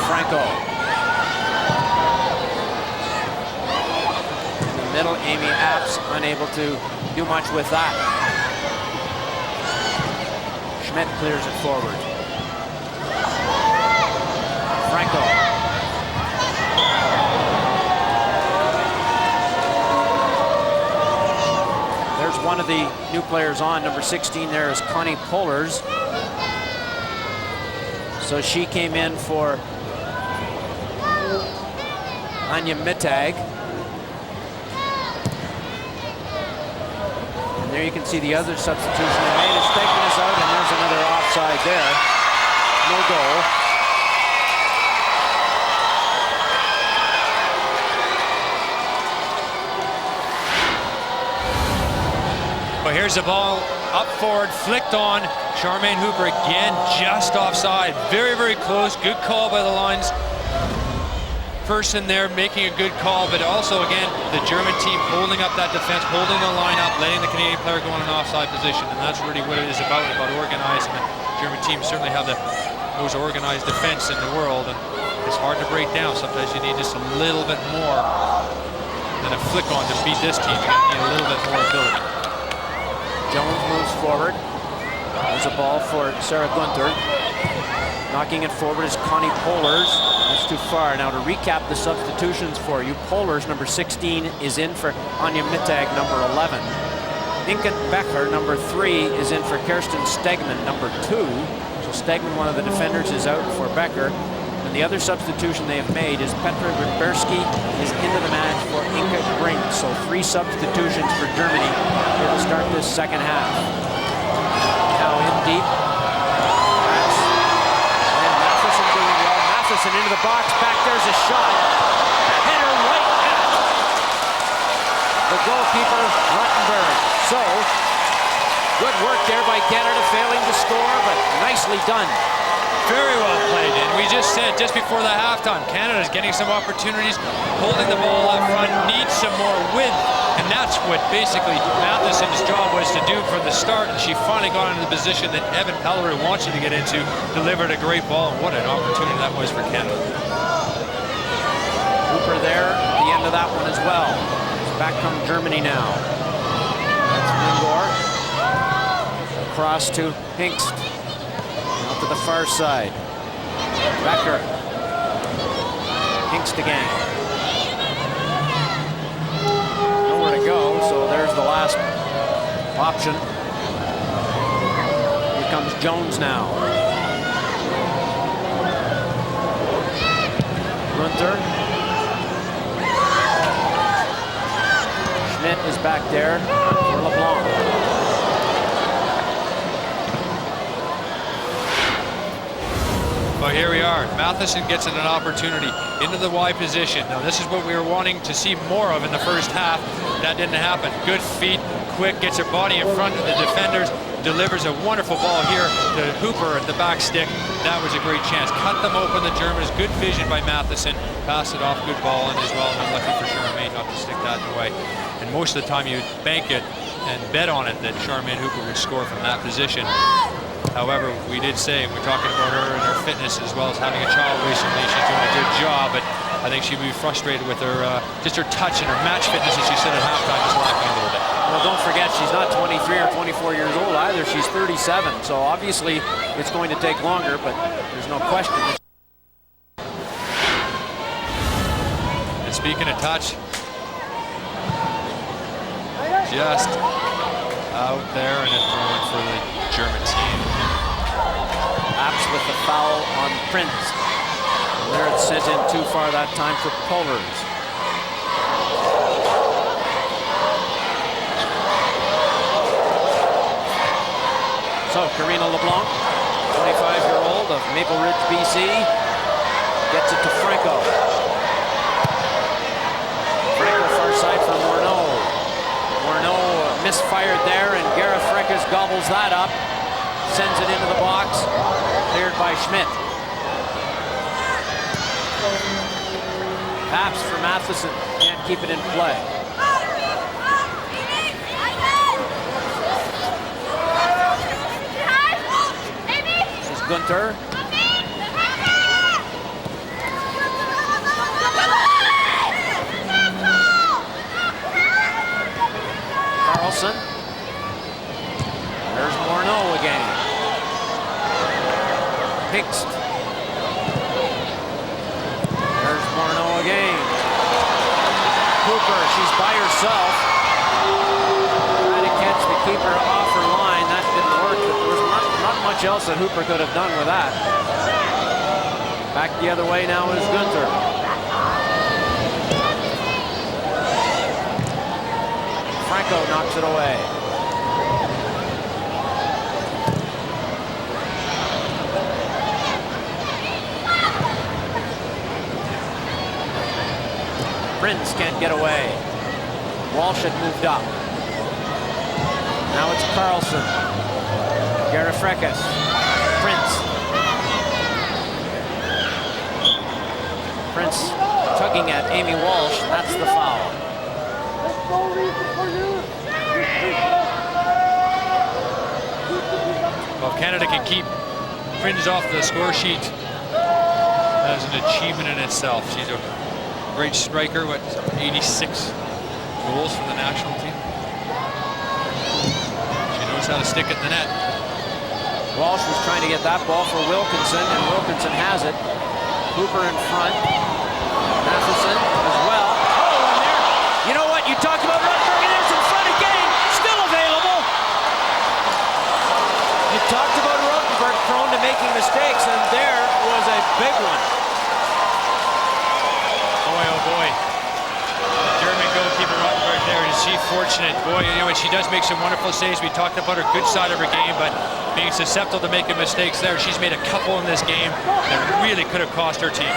Franco. In the middle, Amy Apps unable to do much with that. Schmidt clears it forward. Franco. There's one of the new players on, number 16 there is Connie Pollers. So she came in for Anya Mittag. And there you can see the other substitution they made. It's taking us out, and there's another offside there. No goal. But here's the ball up forward, flicked on. Charmaine Hooper again, just offside. Very, very close. Good call by the lines. Person there making a good call, but also again, the German team holding up that defense, holding the line up, letting the Canadian player go in an offside position. And that's really what it is about organizing. The German team certainly have the most organized defense in the world, and it's hard to break down. Sometimes you need just a little bit more than a flick on to beat this team. You need a little bit more ability. Jones moves forward. There's a ball for Sarah Gunther. Knocking it forward is Connie Pollers. That's too far. Now to recap the substitutions for you. Pollers, number 16, is in for Anya Mittag, number 11. Inka Becker, number 3, is in for Kirsten Stegman, number 2. So Stegman, one of the defenders, is out for Becker. And the other substitution they have made is Petra Ryberski is into the match for Inka Brink. So 3 substitutions for Germany here to start this second half. Now in deep. And Matheson doing well. Matheson into the box. Back there's a shot. Header right at the goalkeeper, Rottenberg. So good work there by Canada, failing to score, but nicely done. Very well played, and we just said just before the halftime, Canada's getting some opportunities, holding the ball up front, needs some more width, and that's what basically Matheson's job was to do from the start, and she finally got into the position that Evan Pellery wants you to get into, delivered a great ball, and what an opportunity that was for Canada. Hooper there at the end of that one as well. Back from Germany now. That's Lindor. Across to Hinkst. Out to the far side. Becker. Hinkst again. Nowhere to go, so there's the last option. Here comes Jones now. Gunther. Schmidt is back there for LeBlanc. Well, here we are. Matheson gets an opportunity into the wide position. Now, this is what we were wanting to see more of in the first half. That didn't happen. Good feet, quick, gets her body in front of the defenders, delivers a wonderful ball here to Hooper at the back stick. That was a great chance. Cut them open, the Germans. Good vision by Matheson. Pass it off, good ball, and as well, unlucky for Charmaine not to stick that away. And most of the time, you bank it and bet on it that Charmaine Hooper would score from that position. However, we did say, and we're talking about her and her fitness as well as having a child recently. She's doing a good job, but I think she'd be frustrated with her, just her touch and her match fitness, as she said at halftime, is lacking a little bit. Well, don't forget, she's not 23 or 24 years old either. She's 37, so obviously it's going to take longer, but there's no question. And speaking of touch, just out there and a throw for the German team. Apps with the foul on Prince. And there it's sent in too far that time for Pollers. So Karina LeBlanc 25-year-old of Maple Ridge, BC. Gets it to Franco. Franco far side for Morneau. Morneau misfired there, and Gareth Freckus gobbles that up. Sends it into the box. Cleared by Schmidt. Paps for Matheson. Can't keep it in play. This is Gunter. Carlson. There's Morneau again. Hicks. There's Morneau again. Cooper, she's by herself. Trying to catch the keeper off her line. That didn't work. There was not much else that Hooper could have done with that. Back the other way now is Gunter. Franco knocks it away. Prince can't get away. Walsh had moved up. Now it's Carlson. Gareth Freckus. Prince. Prince tugging at Amy Walsh. That's the foul. Well, if Canada can keep Prince off the score sheet, that is an achievement in itself. She's a great striker, what, 86 goals for the national team. She knows how to stick it in the net. Walsh was trying to get that ball for Wilkinson, and Wilkinson has it. Hooper in front. Matheson as well. Oh, and there. You know what? You talked about Ruttenberg, and there's in front again. Still available. You talked about Ruttenberg prone to making mistakes, and there was a big one. Boy, oh boy. German goalkeeper Rottenberg there. Is she fortunate? Boy, you know, she does make some wonderful saves. We talked about her good side of her game, but being susceptible to making mistakes there. She's made a couple in this game that really could have cost her team.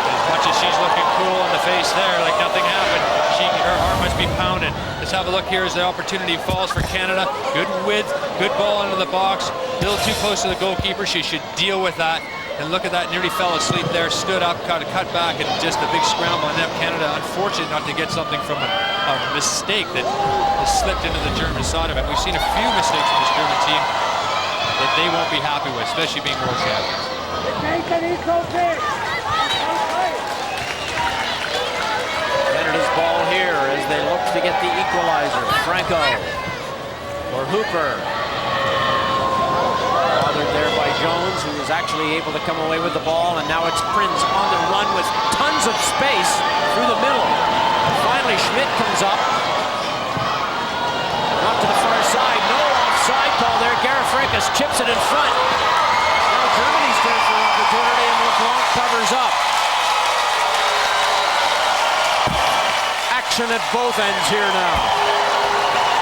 As much as she's looking cool in the face there, like nothing happened, her heart must be pounding. Let's have a look here as the opportunity falls for Canada. Good width, good ball into the box. A little too close to the goalkeeper. She should deal with that. And look at that, nearly fell asleep there, stood up, cut back, and just a big scramble on that. Canada, unfortunate not to get something from a mistake that has slipped into the German side of it. We've seen a few mistakes from this German team that they won't be happy with, especially being world champions. Canada's ball here as they look to get the equalizer. Franco or Hooper. Bothered there by Jones, who was actually able to come away with the ball, and now it's Prince on the run with tons of space through the middle. Finally, Schmidt comes up. Up to the far side. No offside call there. Gareth Freckus chips it in front. Now Germany's turn for opportunity, and LeBlanc covers up. Action at both ends here now.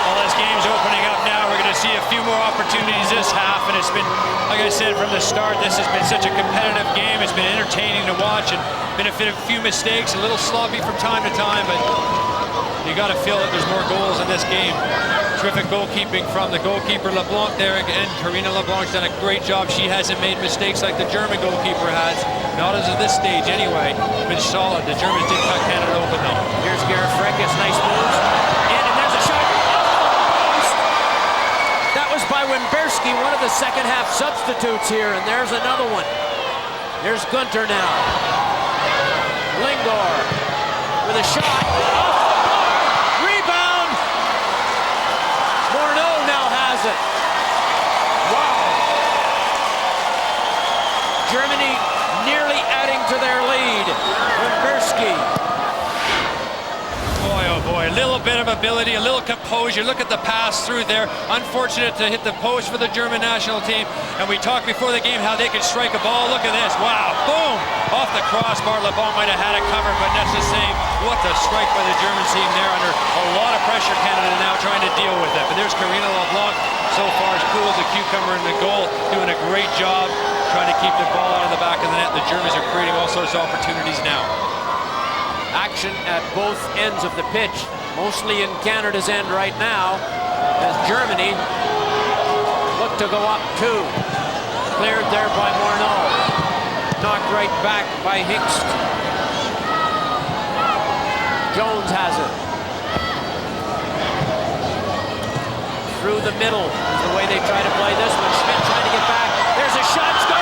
Well, this game's opening up now. We're going to see a few more opportunities this half, and it's been, like I said from the start, this has been such a competitive game. It's been entertaining to watch, and been a few mistakes, a little sloppy from time to time, but you got to feel that there's more goals in this game. Terrific goalkeeping from the goalkeeper LeBlanc there again. Karina LeBlanc's done a great job. She hasn't made mistakes like the German goalkeeper has, not as of this stage anyway. Been solid. The Germans did cut Canada open though. Here's Gareth Freckus, nice moves, and there's a shot. That was by Wimberski, one of the second half substitutes here, and there's another one. There's Gunter now. Lingor with a shot. Rebound. Morneau now has it. Wow. Germany nearly adding to their lead. Wimberski. Boy, oh boy, little bit of ability, a little composure. Look at the pass through there. Unfortunate to hit the post for the German national team. And we talked before the game how they could strike a ball. Look at this. Wow. Boom. Off the crossbar. LeBon might have had it covered, but that's the same. What a strike by the German team there under a lot of pressure. Canada now trying to deal with it. But there's Karina LeBlanc. So far as cool as a cucumber in the goal. Doing a great job trying to keep the ball out of the back of the net. The Germans are creating all sorts of opportunities now. Action at both ends of the pitch, mostly in Canada's end right now, as Germany look to go up 2. Cleared there by Morneau. Knocked right back by Hingst. Jones has it. Through the middle is the way they try to play this one. Schmidt trying to get back. There's a shot. Score!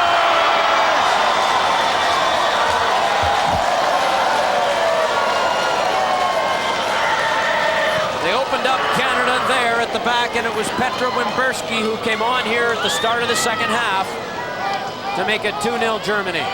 They opened up Canada there at the back, and it was Petra Wimberski who came on here at the start of the second half to make it 2-0 Germany.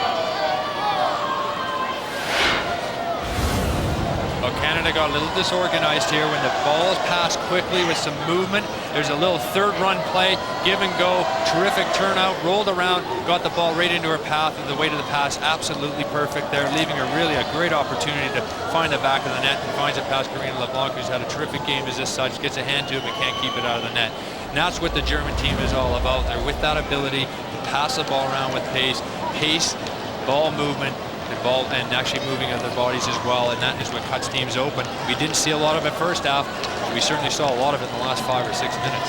Well, Canada got a little disorganized here when the ball is passed quickly with some movement. There's a little third run play, give and go, terrific turnout, rolled around, got the ball right into her path, and the weight of the pass absolutely perfect there, leaving her really a great opportunity to find the back of the net, and finds it past Karina LeBlanc, who's had a terrific game as such, gets a hand to it but can't keep it out of the net. And that's what the German team is all about. They're with that ability to pass the ball around with pace, ball movement, and actually moving of their bodies as well, and that is what cuts teams open. We didn't see a lot of it first half, but we certainly saw a lot of it in the last 5 or 6 minutes.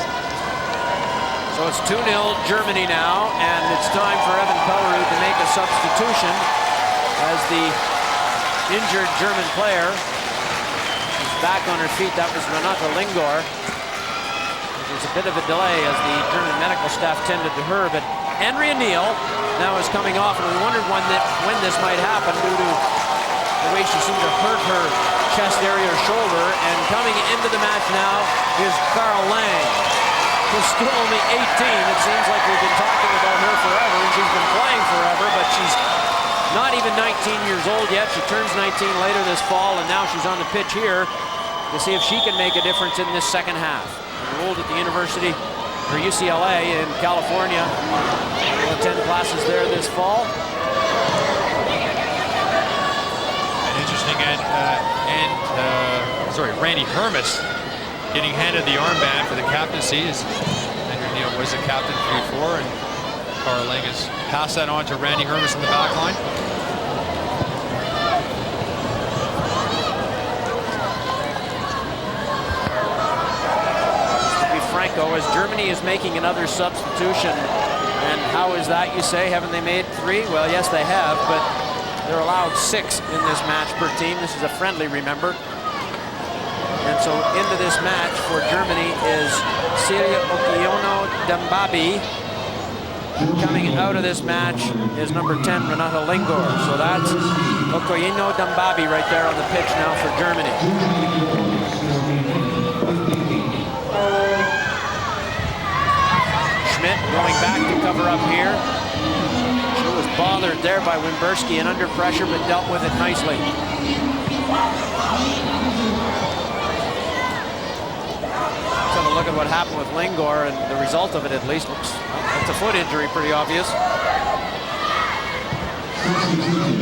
So it's 2-0 Germany now, and it's time for Evan Pellerud to make a substitution as the injured German player is back on her feet. That was Renate Lingor. There's a bit of a delay as the German medical staff tended to her, but Andrea Neal now is coming off, and we wondered when this might happen due to the way she seemed to hurt her chest area or shoulder. And coming into the match now is Carl Lang, who's still only 18. It seems like we've been talking about her forever, and she's been playing forever, but she's not even 19 years old yet. She turns 19 later this fall, and now she's on the pitch here to see if she can make a difference in this second half. Enrolled at the University for UCLA in California. Will attend classes there this fall. And interesting, Randy Hermes getting handed the armband for the captaincy. As Andrea Neal was the captain before, and Carl Lang has passed that on to Randy Hermes in the back line. Franco, as Germany is making another substitution. And how is that, you say? Haven't they made 3? Well, yes, they have, but they're allowed 6 in this match per team. This is a friendly, remember. And so into this match for Germany is Celia Okiono Dambabi. Coming out of this match is number 10, Renate Lingor. So that's Okiono Dambabi right there on the pitch now for Germany. Schmidt going back to cover up here. She was bothered there by Wimberski and under pressure, but dealt with it nicely. Let's have a look at what happened with Lingor, and the result of it at least looks, it's a foot injury, pretty obvious.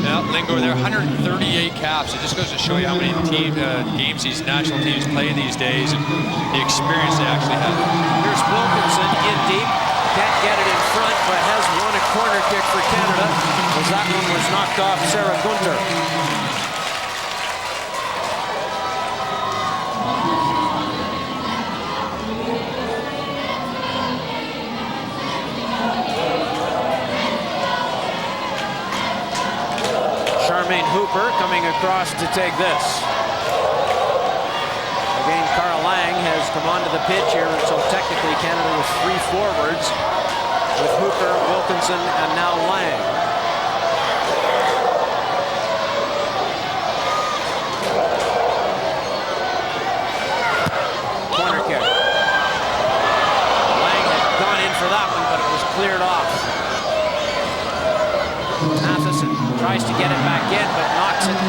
Now, Lingor there, 138 caps. It just goes to show you how many games these national teams play these days and the experience they actually have. Here's Wilkinson in deep. Can't get it in front, but has won a corner kick for Canada, as that one was knocked off Sarah Gunter. Charmaine Hooper coming across to take this. Again, Carl Lang has come onto the pitch here, and so technically Canada with 3 forwards with Hooper, Wilkinson, and now Lang. Corner kick. Lang had gone in for that one, but it was cleared off. Matheson tries to get it back in, but knocks it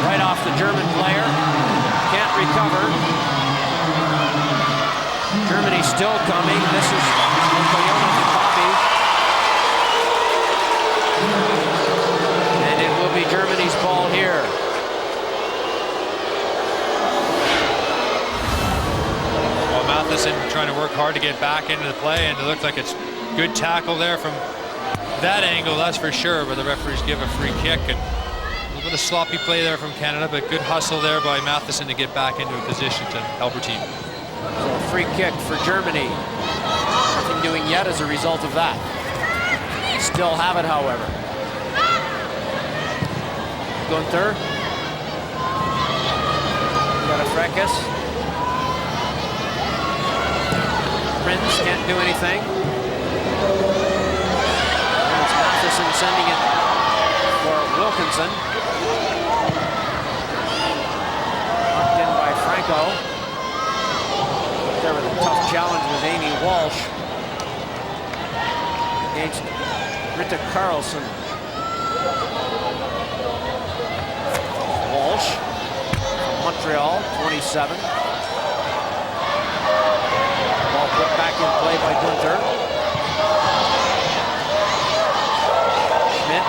right off the German player. Can't recover. Germany still coming. This is Okoyoma and Bobby. And it will be Germany's ball here. Well, Matheson trying to work hard to get back into the play, and it looks like it's good tackle there from that angle, that's for sure, but the referees give a free kick. And a little bit of sloppy play there from Canada, but good hustle there by Matheson to get back into a position to help her team. So a free kick for Germany. Nothing doing yet as a result of that. Still have it, however. Gunther. Got a fracas. Prince can't do anything. It's Matheson sending it for Wilkinson. Knocked in by Franco. There was a tough challenge with Amy Walsh against Rita Carlson. Walsh from Montreal, 27. Ball put back in play by Gunther. Schmidt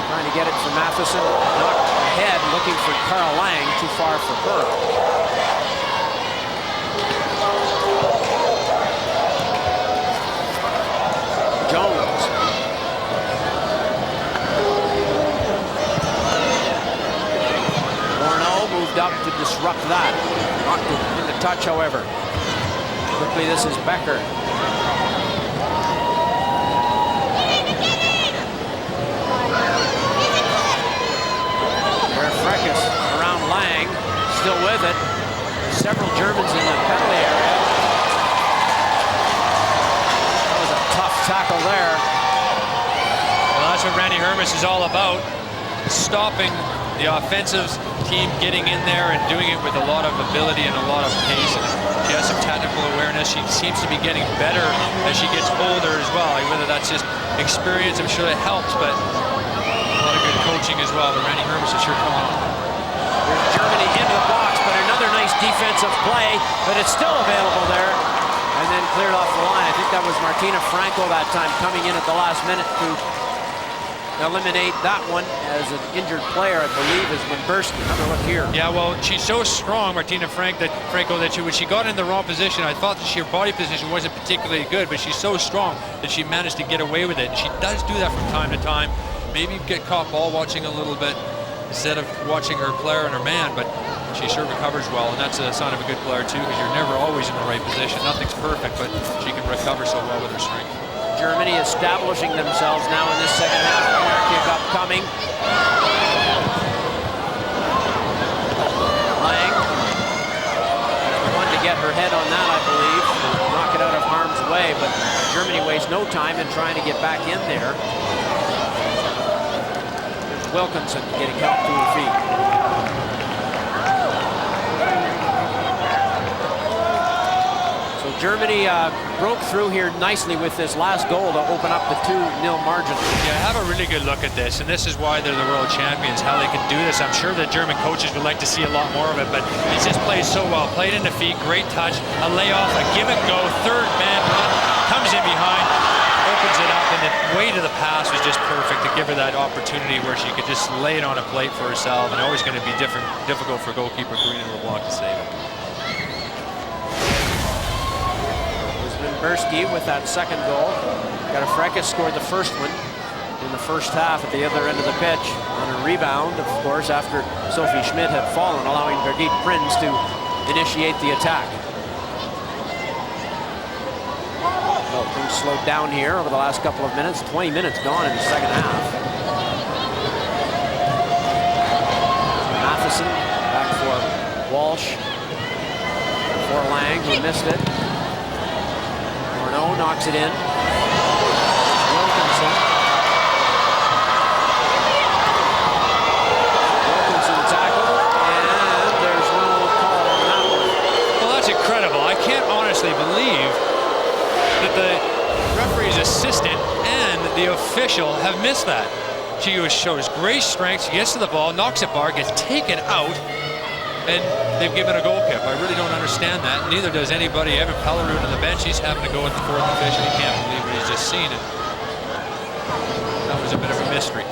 trying to get it for Matheson. Knocked ahead, looking for Carl Lang, too far for her. Jones. Morneau moved up to disrupt that. Knocked it into touch, however. Quickly, this is Becker. Fracas around Lang, still with it. Several Germans in the penalty area. That was a tough tackle there. Well, that's what Randy Hermes is all about. Stopping the offensive team, getting in there and doing it with a lot of ability and a lot of pace. And she has some technical awareness. She seems to be getting better as she gets older as well. Whether that's just experience, I'm sure it helps, but a lot of good coaching as well. But Randy Hermes is sure coming on. There's Germany into the box, but another nice defensive play, but it's still available there. And then cleared off the line. I think that was Martina Franco that time coming in at the last minute to eliminate that one as an injured player, I believe, is Wimberski. Have a look here. Yeah, well, she's so strong, Martina Franco, that when she got in the wrong position, I thought that her body position wasn't particularly good, but she's so strong that she managed to get away with it. And she does do that from time to time. Maybe get caught ball watching a little bit instead of watching her player and her man, but she sure recovers well, and that's a sign of a good player too, because you're never always in the right position. Nothing's perfect, but she can recover so well with her strength. Germany establishing themselves now in this second half. Corner kick upcoming. Lang. One to get her head on that, I believe. Knock it out of harm's way, but Germany wastes no time in trying to get back in there. Wilkinson getting help to her feet. So Germany broke through here nicely with this last goal to open up the 2-0 margin. Yeah, have a really good look at this, and this is why they're the world champions, how they can do this. I'm sure the German coaches would like to see a lot more of it, but it just plays so well. Played in the feet, great touch, a layoff, a give and go, third man run, comes in behind, opens it up, and the weight of the pass was just perfect to give her that opportunity where she could just lay it on a plate for herself, and always going to be difficult for goalkeeper Karina LeBlanc to save it. Wimberski with that second goal. Got a fracas, scored the first one in the first half at the other end of the pitch on a rebound, of course, after Sophie Schmidt had fallen, allowing Birgit Prinz to initiate the attack. Well, things slowed down here over the last couple of minutes. 20 minutes gone in the second half. Matheson back for Walsh. For Lang, who missed it. Morneau knocks it in. Wilkinson. Wilkinson tackled, and there's no call on that one. Well, that's incredible. I can't honestly believe that the referee's assistant and the official have missed that. She shows great strength. She gets to the ball, knocks it bar, gets taken out, and they've given a goal kick. I really don't understand that. Neither does anybody. Evan Pellerin on the bench, he's having to go with the fourth official. He can't believe what he's just seen. And that was a bit of a mystery.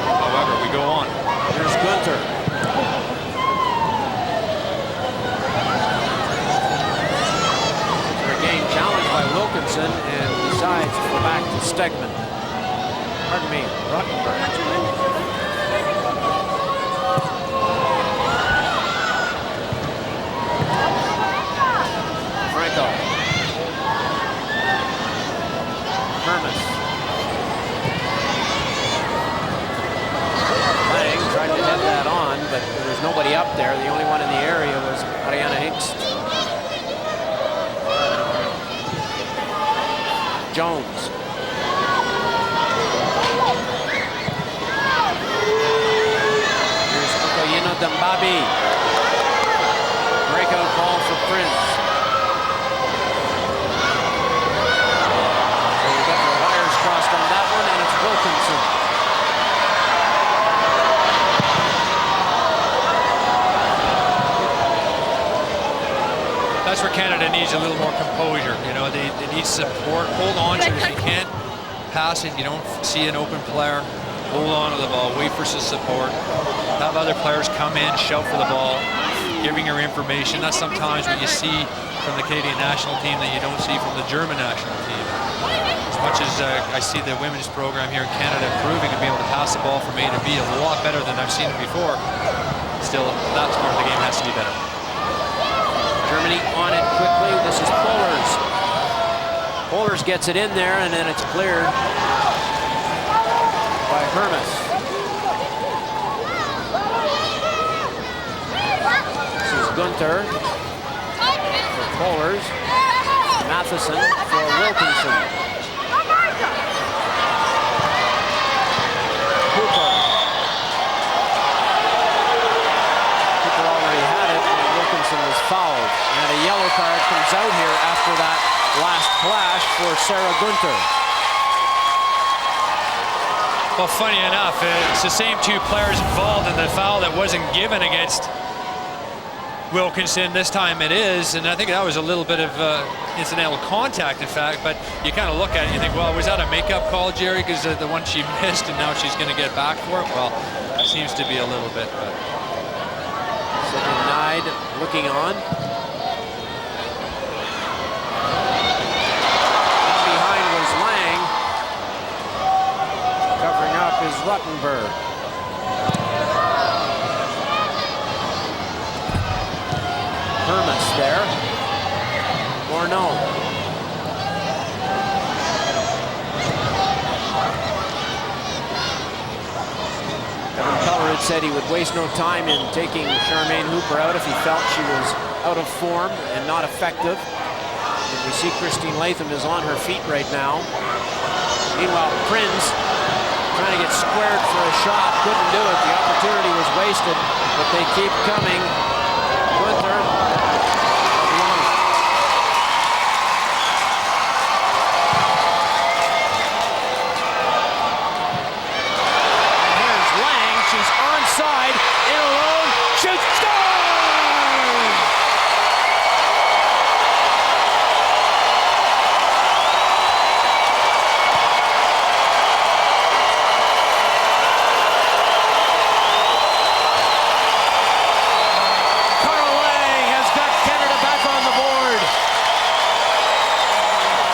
However, we go on. Here's Gunter. Again, challenged by Wilkinson and decides to go back to Stegman. Pardon me, Rottenberg. Franco. Hermes. Lang tried to head that on, but there was nobody up there. The only one in the area was Ariana Hicks. Jones. Here's Okoyino Dambabi. Breakout ball for Prince. So we got the wires crossed on that one, and it's Wilkinson. That's where Canada needs a little more composure. You know, they need support. Hold on to it. If you can't pass it, you don't see an open player, hold on to the ball, wait for some support. Have other players come in, shout for the ball, giving your information. That's sometimes what you see from the Canadian national team that you don't see from the German national team. As much as I see the women's program here in Canada improving and being able to pass the ball from A to B a lot better than I've seen it before, still that part of the game has to be better. Germany on it quickly. This is Pohlers. Pohlers gets it in there, and then it's cleared by Hermes. This is Gunter for Pohlers. Matheson for Wilkinson. Cooper. Cooper already had it, and Wilkinson was fouled. And a yellow card comes out here after that last clash for Sarah Gunter. Well, funny enough, it's the same two players involved in the foul that wasn't given against Wilkinson. This time it is, and I think that was a little bit of incidental contact, in fact, but you kind of look at it and you think, well, was that a makeup call, Jerry, because the one she missed and now she's going to get back for it? Well, it seems to be a little bit, but... Sidney Nide looking on. Behind was Lang. Covering up is Rottenberg. Hermes there. Or no. Evan Pellerin said he would waste no time in taking Charmaine Hooper out if he felt she was out of form and not effective. And we see Christine Latham is on her feet right now. Meanwhile, Prinz trying to get squared for a shot, couldn't do it. The opportunity was wasted, but they keep coming. Gunther. Onside, in alone, shoots, scores! Carl Lang has got Canada back on the board.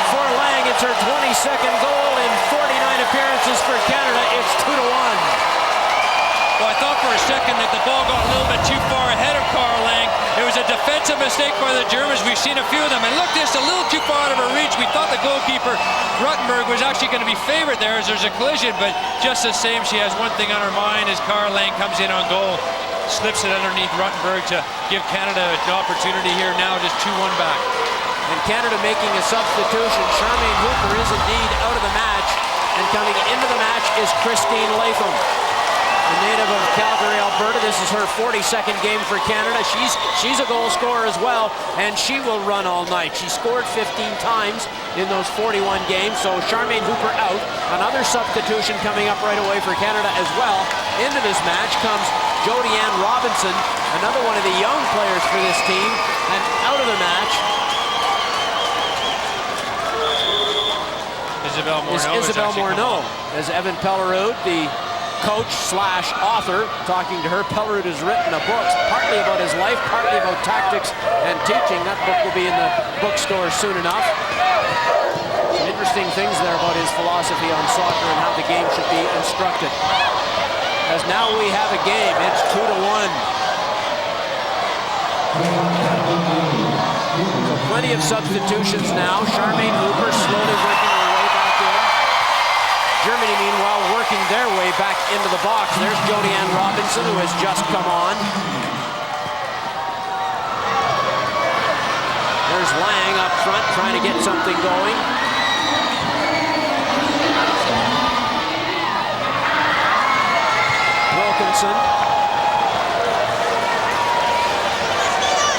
For Lang, it's her 22nd goal in 49 appearances for Canada. It's 2-1. Well, I thought for a second that the ball got a little bit too far ahead of Carl Lang. It was a defensive mistake by the Germans. We've seen a few of them. And look, just a little too far out of her reach. We thought the goalkeeper, Rottenberg, was actually going to be favored there as there's a collision. But just the same, she has one thing on her mind as Carl Lang comes in on goal. Slips it underneath Rottenberg to give Canada an opportunity here now, just 2-1 back. And Canada making a substitution. Charmaine Hooper is indeed out of the match. And coming into the match is Christine Latham. A native of Calgary, Alberta. This is her 42nd game for Canada. She's a goal scorer as well, and she will run all night. She scored 15 times in those 41 games, so Charmaine Hooper out. Another substitution coming up right away for Canada as well. Into this match comes Jodianne Robinson, another one of the young players for this team, and out of the match is Isabelle Morneau, as Evan Pellerud, the coach/author, talking to her. Pellerud has written a book, partly about his life, partly about tactics and teaching. That book will be in the bookstore soon enough. Some interesting things there about his philosophy on soccer and how the game should be instructed. As now we have a game, it's 2-1. So plenty of substitutions now. Charmaine Hooper slowly working her way back in. Germany, meanwhile, working their way back into the box. There's Jodianne Robinson, who has just come on. There's Lang up front, trying to get something going. Wilkinson.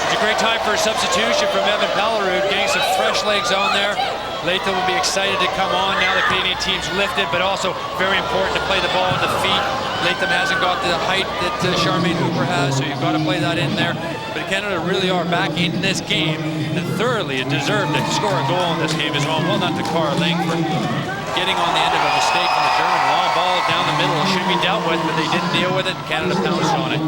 It's a great time for a substitution from Evan Pellerud, getting some fresh legs on there. Latham will be excited to come on now the Canadian team's lifted, but also very important to play the ball on the feet. Latham hasn't got the height that Charmaine Hooper has, so you've got to play that in there. But Canada really are back in this game and thoroughly deserved to score a goal in this game as well. Well done to Cara Ling for getting on the end of a mistake from the German. Long ball down the middle, should be dealt with, but they didn't deal with it, and Canada pounced on it.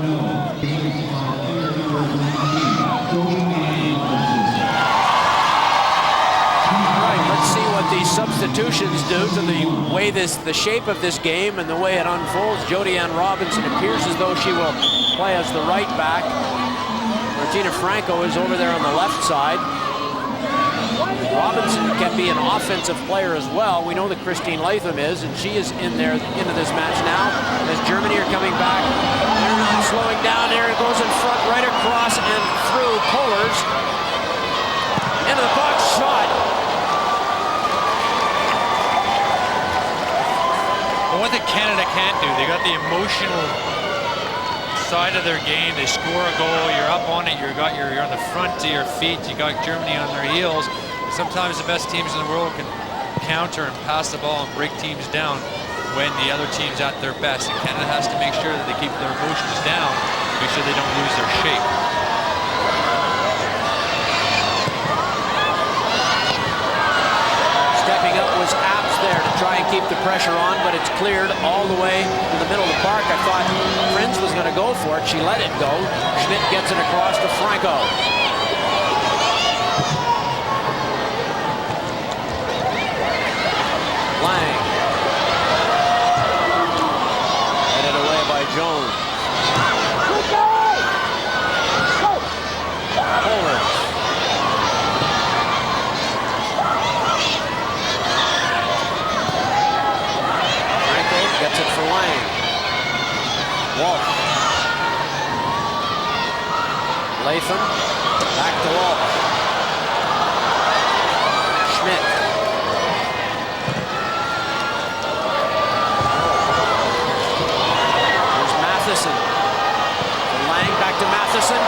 These substitutions do to the way the shape of this game and the way it unfolds. Jodianne Robinson appears as though she will play as the right back. Martina Franco is over there on the left side. Robinson can be an offensive player as well. We know that Christine Latham is, and she is in there into this match now. As Germany are coming back, they're not slowing down. There it goes in front, right across and through Pullers. Into the box shot. One thing Canada can't do, they got the emotional side of their game. They score a goal, you're up on it, you're on the front of your feet, you got Germany on their heels. Sometimes the best teams in the world can counter and pass the ball and break teams down when the other team's at their best. And Canada has to make sure that they keep their emotions down, make sure they don't lose their shape. Stepping up was Apps there to try and keep the pressure on, but it's cleared all the way to the middle of the park. I thought Prinz was going to go for it. She let it go. Schmidt gets it across to Franco. Lang. Headed away by Jones. Fuller. Gets it for Lang. Walsh. Latham. Back to Walsh. Schmidt. There's Matheson. Lang back to Matheson.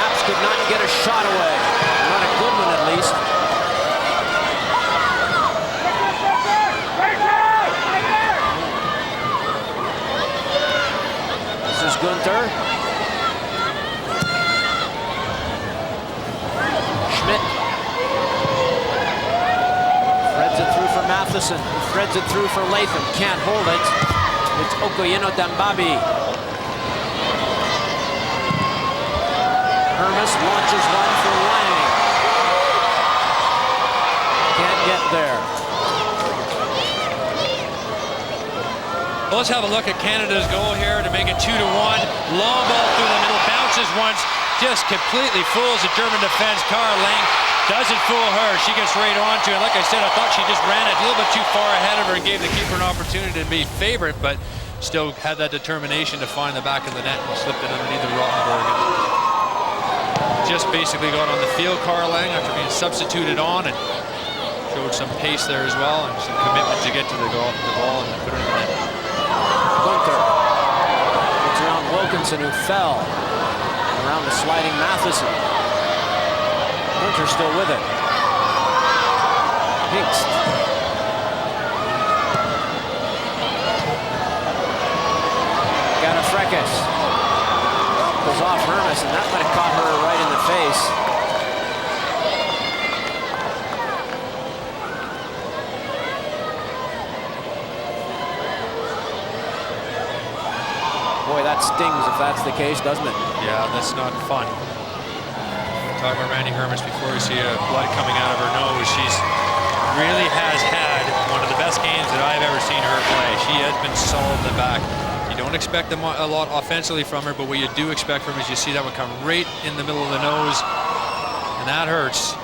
Apps could not get a shot away. Not a good one, at least. Gunther. Schmidt. Threads it through for Matheson. Threads it through for Latham. Can't hold it. It's Okoyeno Dambabi. Hermes launches one for Lang. Can't get there. Let's have a look at Canada's goal here to make it 2-1. Long ball through the middle, bounces once, just completely fools the German defense. Cara Lang doesn't fool her. She gets right onto it. Like I said, I thought she just ran it a little bit too far ahead of her and gave the keeper an opportunity to be favorite, but still had that determination to find the back of the net and slipped it underneath the Rottenberg. Just basically got on the field, Cara Lang, after being substituted on, and showed some pace there as well and some commitment to get to the ball and put it in the net. Gunther gets around Wilkinson, who fell around the sliding Matheson. Gunther still with it. Hicks. Hermes, and that might have caught her right in the face. Boy, that stings if that's the case, doesn't it? Yeah, that's not fun. Talking about Randy Hermes before, we see blood coming out of her nose. She's really has had one of the best games that I've ever seen her play. She has been solid in the back. You don't expect a lot offensively from her, but what you do expect from her is you see that one come right in the middle of the nose, and that hurts.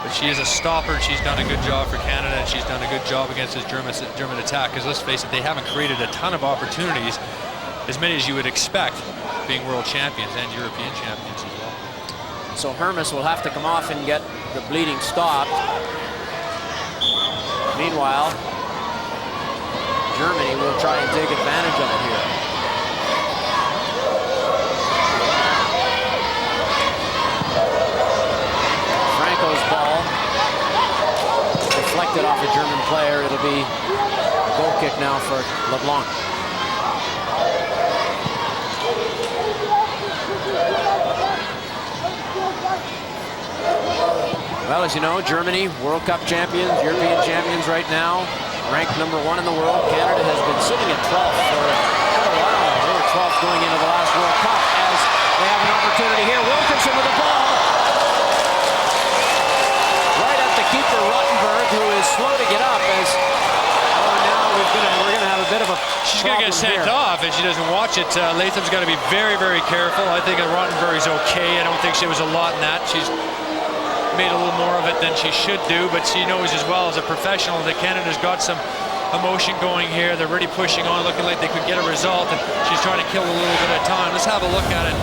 But she is a stopper. She's done a good job for Canada, and she's done a good job against this German attack, because let's face it, they haven't created a ton of opportunities, as many as you would expect, being world champions and European champions as well. So Hermes will have to come off and get the bleeding stopped. Meanwhile, Germany will try and take advantage of it here. Franco's ball deflected off a German player. It'll be a goal kick now for LeBlanc. Well, as you know, Germany, World Cup champions, European champions right now, ranked #1 in the world. Canada has been sitting at 12th for a while. They were 12th going into the last World Cup as they have an opportunity here. Wilkinson with the ball. Right at the keeper, Rottenberg, who is slow to get up as, now we're gonna have a bit of a She's going to get sent off if she doesn't watch it. Latham's got to be very, very careful. I think Rottenberg's okay. I don't think there was a lot in that. She's made a little more of it than she should do, but she knows as well as a professional that Canada's got some emotion going here. They're really pushing on, looking like they could get a result, and she's trying to kill a little bit of time. Let's have a look at it.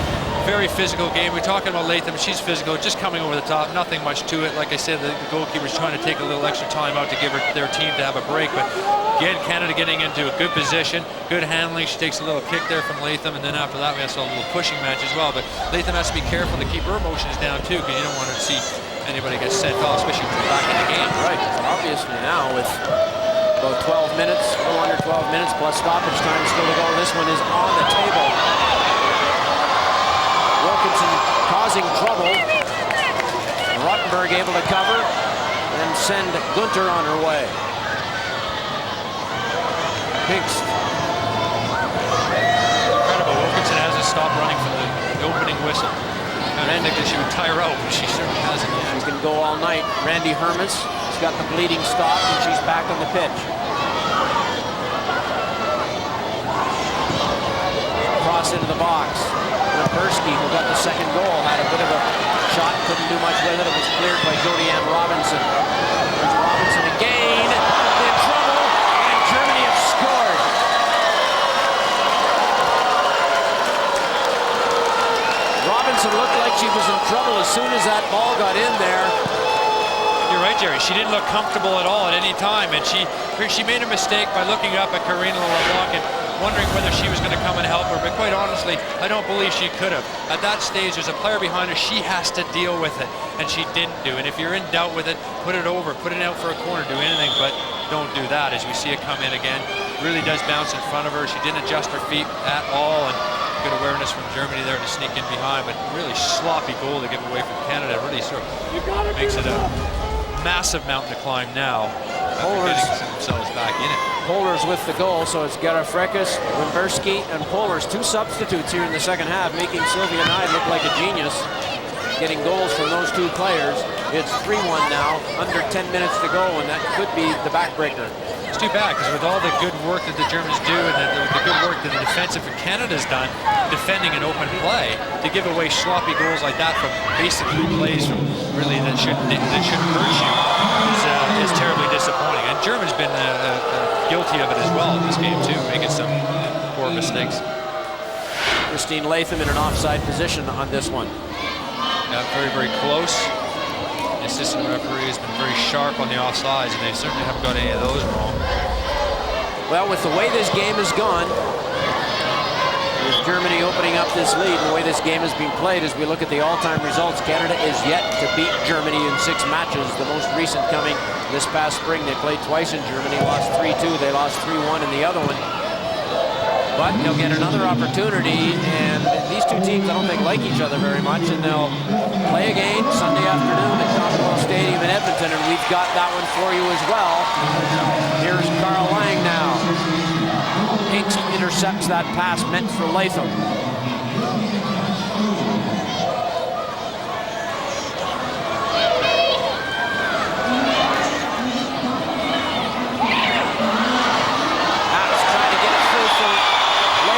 Very physical game. We're talking about Latham. She's physical, just coming over the top. Nothing much to it. Like I said, the goalkeeper's trying to take a little extra time out to give their team to have a break. But again, Canada getting into a good position, good handling. She takes a little kick there from Latham, and then after that, we saw a little pushing match as well. But Latham has to be careful to keep her emotions down too, because you don't want her to see anybody get sent off, especially when they're back in the game. Right. Obviously now with about 12 minutes, a little under 12 minutes plus stoppage time still to go. This one is on the table. Wilkinson causing trouble. Rottenberg able to cover and send Gunter on her way. Pinks. Incredible. Wilkinson hasn't stopped running for the opening whistle. I didn't think that she would tire out, but she certainly hasn't yet. She can go all night. Randy Hermes has got the bleeding stop, and she's back on the pitch. Cross into the box. Limpersky, who got the second goal, had a bit of a shot, couldn't do much with it. It was cleared by Jodianne Robinson. There's Robinson again, in trouble, and Germany have scored. Robinson looked like she was in trouble as soon as that ball got in there. You're right, Jerry. She didn't look comfortable at all at any time, and she made a mistake by looking up at Karina LeBlanc and wondering whether she was going to come and help her, but quite honestly, I don't believe she could have. At that stage, there's a player behind her. She has to deal with it, and she didn't do. And if you're in doubt with it, put it over, put it out for a corner, do anything, but don't do that. As we see it come in again, really does bounce in front of her. She didn't adjust her feet at all, and good awareness from Germany there to sneak in behind, but really sloppy goal to give away from Canada. Really sort of makes it a massive mountain to climb now. Getting themselves back in it. Pohlers with the goal, so it's Garafrekis, Limpersky, and Pohlers. Two substitutes here in the second half, making Sylvia Knight look like a genius. Getting goals from those two players. It's 3-1 now, under 10 minutes to go, and that could be the backbreaker. It's too bad, because with all the good work that the Germans do and the good work that the defensive for Canada's done, defending an open play, to give away sloppy goals like that from basically plays from really that shouldn't hurt you is terribly disappointing. And Germany's been guilty of it as well in this game too, making some poor mistakes. Christine Latham in an offside position on this one. Yeah, very, very close. The assistant referee has been very sharp on the offsides, and they certainly haven't got any of those wrong. Well, with the way this game has gone, with Germany opening up this lead and the way this game has been played, as we look at the all-time results, Canada is yet to beat Germany in 6 matches, the most recent coming this past spring. They played twice in Germany, lost 3-2, they lost 3-1 in the other one. But they'll get another opportunity, and these two teams, I don't think, like each other very much, and they'll play a game Sunday afternoon at Commonwealth Stadium in Edmonton, and we've got that one for you as well. Here's Carl Lang now. Hinks intercepts that pass meant for Latham.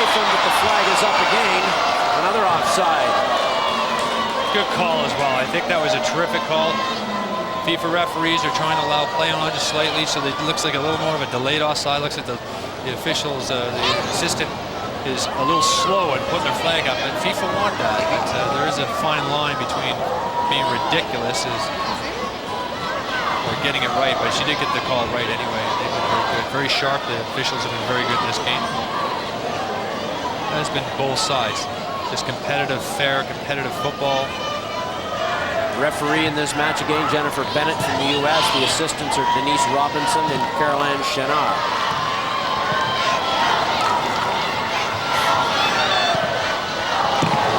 But the flag is up again. Another offside. Good call as well. I think that was a terrific call. FIFA referees are trying to allow play on just slightly, so it looks like a little more of a delayed offside. Looks like the officials, the assistant is a little slow in putting their flag up, and FIFA want that. But there is a fine line between being ridiculous or getting it right, but she did get the call right anyway. They've been very good, very sharp. The officials have been very good in this game. Has been both sides. Just competitive, fair, competitive football. Referee in this match again, Jennifer Bennett from the U.S. The assistants are Denise Robinson and Caroline Chenard.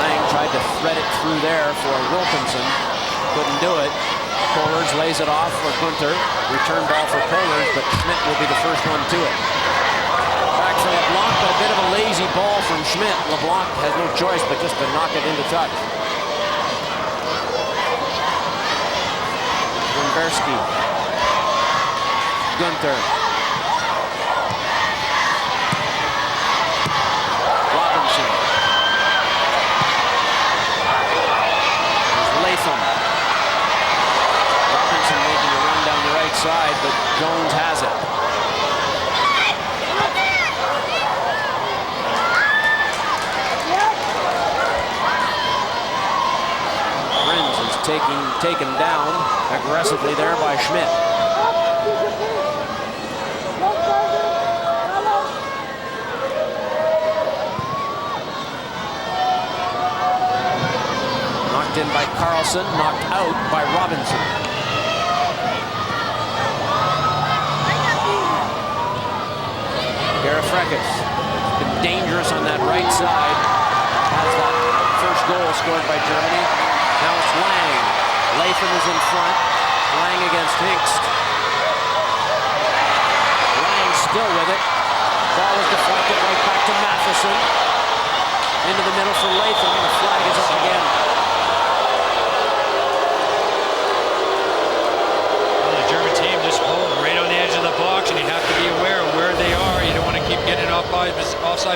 Lang tried to thread it through there for Wilkinson. Couldn't do it. Pollers lays it off for Gunther. Return ball for Pollers, but Schmidt will be the first one to it. Back for LeBlanc, but a bit of a lazy ball from Schmidt. LeBlanc has no choice but just to knock it into touch. Wimberski. Gunther. Robinson. There's Latham. Robinson making a run down the right side, but Jones has it. Taken down aggressively there by Schmidt. Knocked in by Carlson, knocked out by Robinson. Garifrekis been dangerous on that right side. Has that first goal scored by Germany. Now it's Lang. Latham is in front. Lang against Hinkst. Lang still with it. Ball is deflected right back to Matheson. Into the middle for Latham. The flag is up again. Well, the German team just hold right on the edge of the box, and you have to be aware of where they are. You don't want to keep getting offside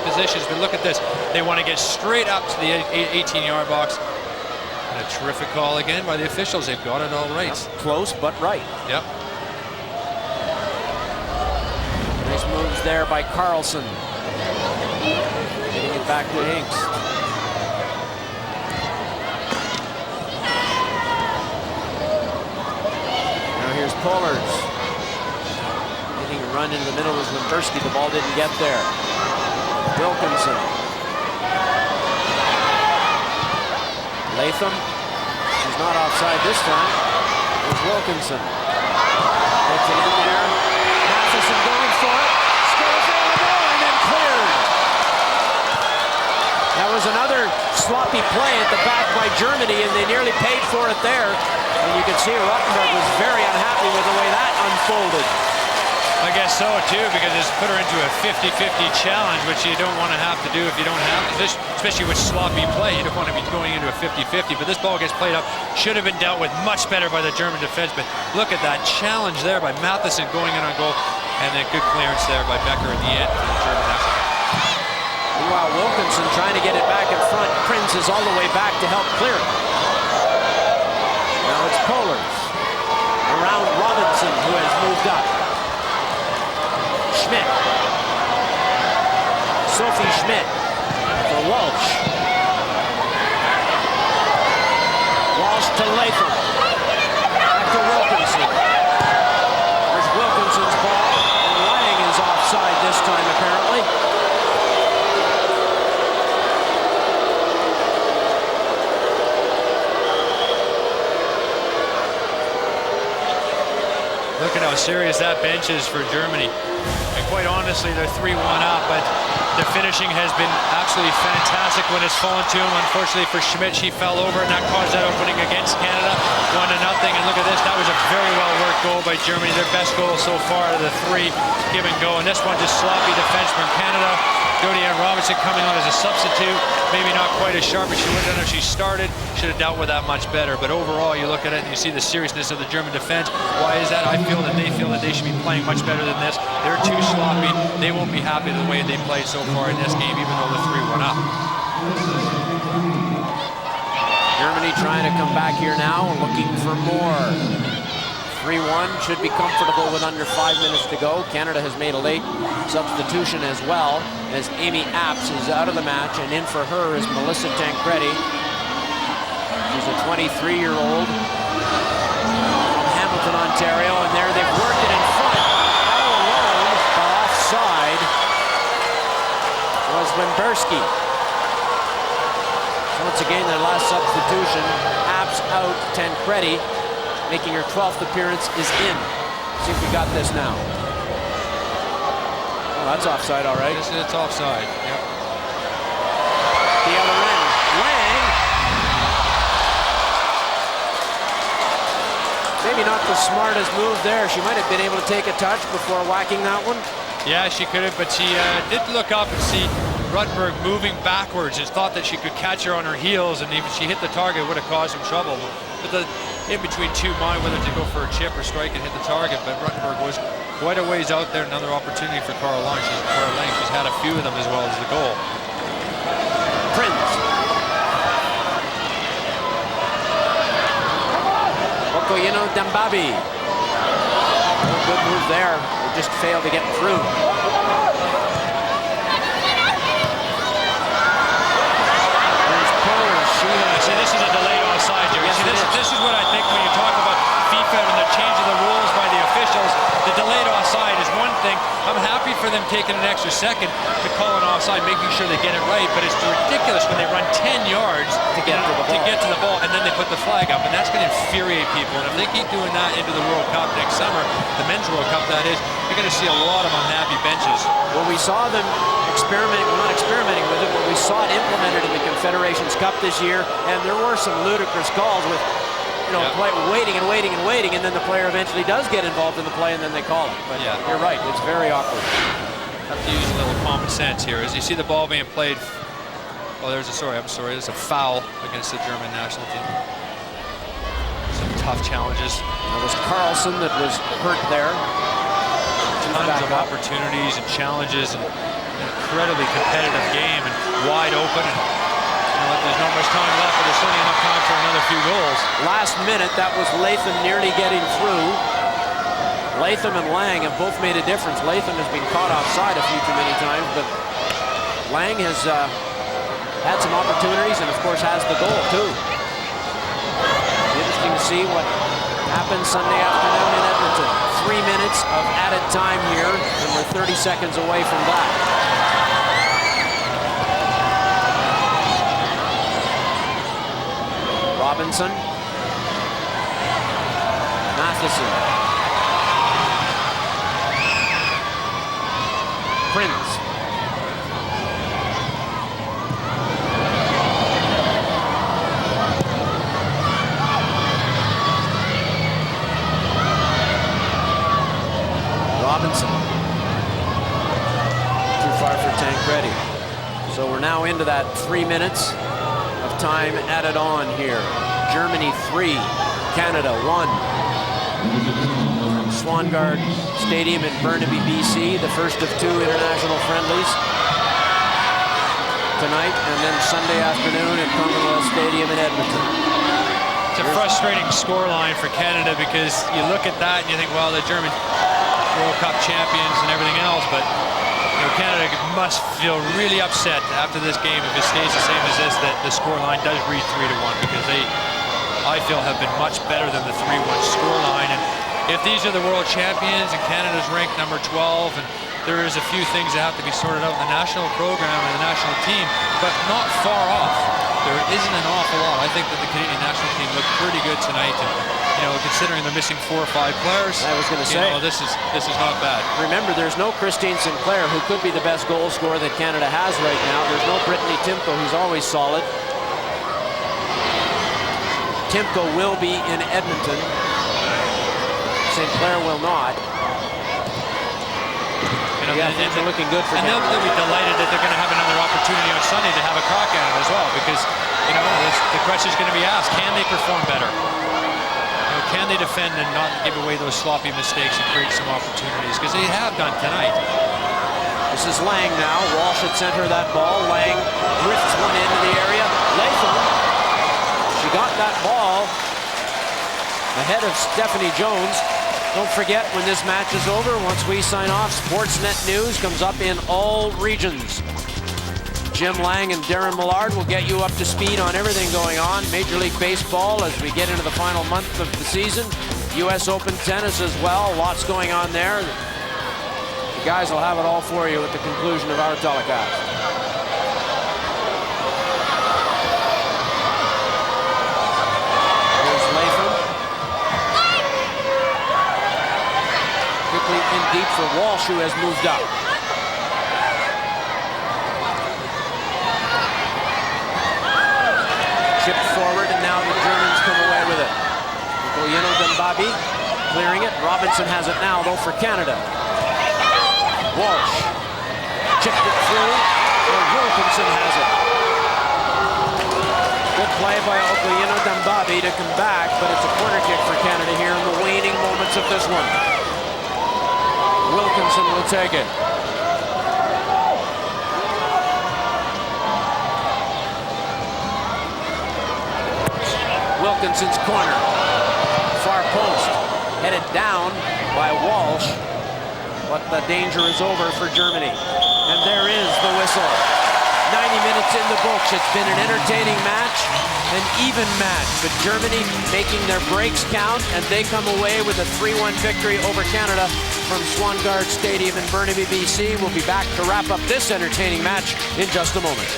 positions, but look at this. They want to get straight up to the 18-yard box. A terrific call again by the officials. They've got it all right. Yep. Close, but right. Yep. Nice moves there by Carlson. Getting it back to Hinks. Now here's Pollers. Getting a run into the middle was Wimberski. The ball didn't get there. Wilkinson. Latham. He's not offside this time. There's Wilkinson. Gets it in there. Matheson going for it. Still available and then cleared. That was another sloppy play at the back by Germany, and they nearly paid for it there. And you can see Rottenberg was very unhappy with the way that unfolded. I guess so too, because it's put her into a 50-50 challenge, which you don't want to have to do if you don't have this, especially with sloppy play. You don't want to be going into a 50-50, but this ball gets played up. Should have been dealt with much better by the German defense, but look at that challenge there by Matheson going in on goal, and then good clearance there by Becker in the end for the German national. Meanwhile, Wilkinson trying to get it back in front. Prinz is all the way back to help clear it. Now it's Pollers around Robinson, who has moved up. Schmidt. Sophie Schmidt for Walsh. Walsh to Latham. Back to Wilkinson. There's Wilkinson's ball. And Lang is offside this time, apparently. Look at how serious that bench is for Germany. And quite honestly, they're 3-1 up, but their finishing has been absolutely fantastic when it's fallen to them. Unfortunately for Schmidt, she fell over, and that caused that opening against Canada, 1-0. And look at this, that was a very well-worked goal by Germany. Their best goal so far out of the 3 give and go. And this one just sloppy defense from Canada. Jodie-Ann Robinson coming on as a substitute, maybe not quite as sharp as she would have done if she started. Should have dealt with that much better. But overall, you look at it and you see the seriousness of the German defense. Why is that? I feel that they should be playing much better than this. They're too sloppy. They won't be happy the way they played so far in this game, even though they're 3-1 up. Germany trying to come back here now, looking for more. 3-1, should be comfortable with under 5 minutes to go. Canada has made a late substitution as well, as Amy Apps is out of the match, and in for her is Melissa Tancredi. She's a 23-year-old from Hamilton, Ontario, and there they've worked it in front. All alone, but offside was Wimberski. So once again, their last substitution, Apps out, Tancredi, making her 12th appearance, is in. See if we got this now. Oh, that's offside, all right. It's offside, yep. The other end, Lang. Maybe not the smartest move there. She might have been able to take a touch before whacking that one. Yeah, she could have, but she did look up and see Ruttenberg moving backwards and thought that she could catch her on her heels, and if she hit the target, it would have caused some trouble. But the in between two mind whether to go for a chip or strike and hit the target, but Ruttenberg was quite a ways out there. Another opportunity for Carl Lang. She's had a few of them as well as the goal. Prince. Okoyeno Dambabi. Good move there. They just failed to get through. See, this is a delayed offside, Jerry. Yes, this is what I think when you talk about FIFA and the change of the rules by the officials. The delayed offside is one thing. I'm happy for them taking an extra second to call an offside, making sure they get it right, but it's ridiculous when they run 10 yards to get to the ball, and then they put the flag up, and that's going to infuriate people. And if they keep doing that into the World Cup next summer, the Men's World Cup that is, you're going to see a lot of unhappy benches. Well, we saw them not experimenting with it, but we saw it implemented in the Confederations Cup this year, and there were some ludicrous calls with, play, waiting and waiting and waiting, and then the player eventually does get involved in the play, and then they call it. But yeah, you're right, it's very awkward. Have to use a little common sense here. As you see the ball being played, there's a foul against the German national team. Some tough challenges. It was Carlson that was hurt there. Tons of opportunities and challenges, and incredibly competitive game, and wide open. And there's not much time left, but there's certainly enough time for another few goals. Last minute, that was Latham nearly getting through. Latham and Lang have both made a difference. Latham has been caught offside a few too many times, but Lang has had some opportunities and, of course, has the goal, too. Interesting to see what happens Sunday afternoon in Edmonton. 3 minutes of added time here, and we're 30 seconds away from that. Robinson. Matheson. Prince. Robinson. Too far for Tancredi. So we're now into that 3 minutes of time added on here. Germany 3, Canada 1. From Swangard Stadium in Burnaby, BC, the first of 2 international friendlies tonight, and then Sunday afternoon at Commonwealth Stadium in Edmonton. It's a frustrating scoreline for Canada, because you look at that and you think, well, the German World Cup champions and everything else, but Canada must feel really upset after this game if it stays the same as this, that the scoreline does read 3-1, because they, I feel, have been much better than the 3-1 scoreline. And if these are the world champions and Canada's ranked number 12, and there is a few things that have to be sorted out in the national program and the national team, but not far off. There isn't an awful lot. I think that the Canadian national team looked pretty good tonight. And You know, considering they're missing 4 or 5 players, I was going to say, this is not bad. Remember, there's no Christine Sinclair, who could be the best goal scorer that Canada has right now. There's no Brittany Timko, who's always solid. Timko will be in Edmonton. Sinclair will not. You know, Yeah, things are looking good for and Canada. they'll be delighted that they're going to have another opportunity on Sunday to have a crack at it as well, because you know the question is going to be asked: can they perform better? You know, can they defend and not give away those sloppy mistakes and create some opportunities? Because they have done tonight. This is Lang now. Walsh at center that ball. Lang drifts one into the area. Latham. She got that ball ahead of Stephanie Jones. Don't forget, when this match is over, once we sign off, Sportsnet News comes up in all regions. Jim Lang and Darren Millard will get you up to speed on everything going on. Major League Baseball as we get into the final month of the season. US Open tennis as well. Lots going on there. The guys will have it all for you at the conclusion of our telecast. Here's Latham. Quickly in deep for Walsh, who has moved up. Chipped forward, and now the Germans come away with it. Goyeno Dembabi clearing it. Robinson has it now, though, for Canada. Walsh chipped it through, and Wilkinson has it. Good play by Okoyeno Dembabi to come back, but it's a corner kick for Canada here in the waning moments of this one. Wilkinson will take it. Wilkinson's corner. Far post. Headed down by Walsh. But the danger is over for Germany. And there is the whistle. 90 minutes in the books. It's been an entertaining match, an even match. But Germany making their breaks count, and they come away with a 3-1 victory over Canada from Swangard Stadium in Burnaby, BC. We'll be back to wrap up this entertaining match in just a moment.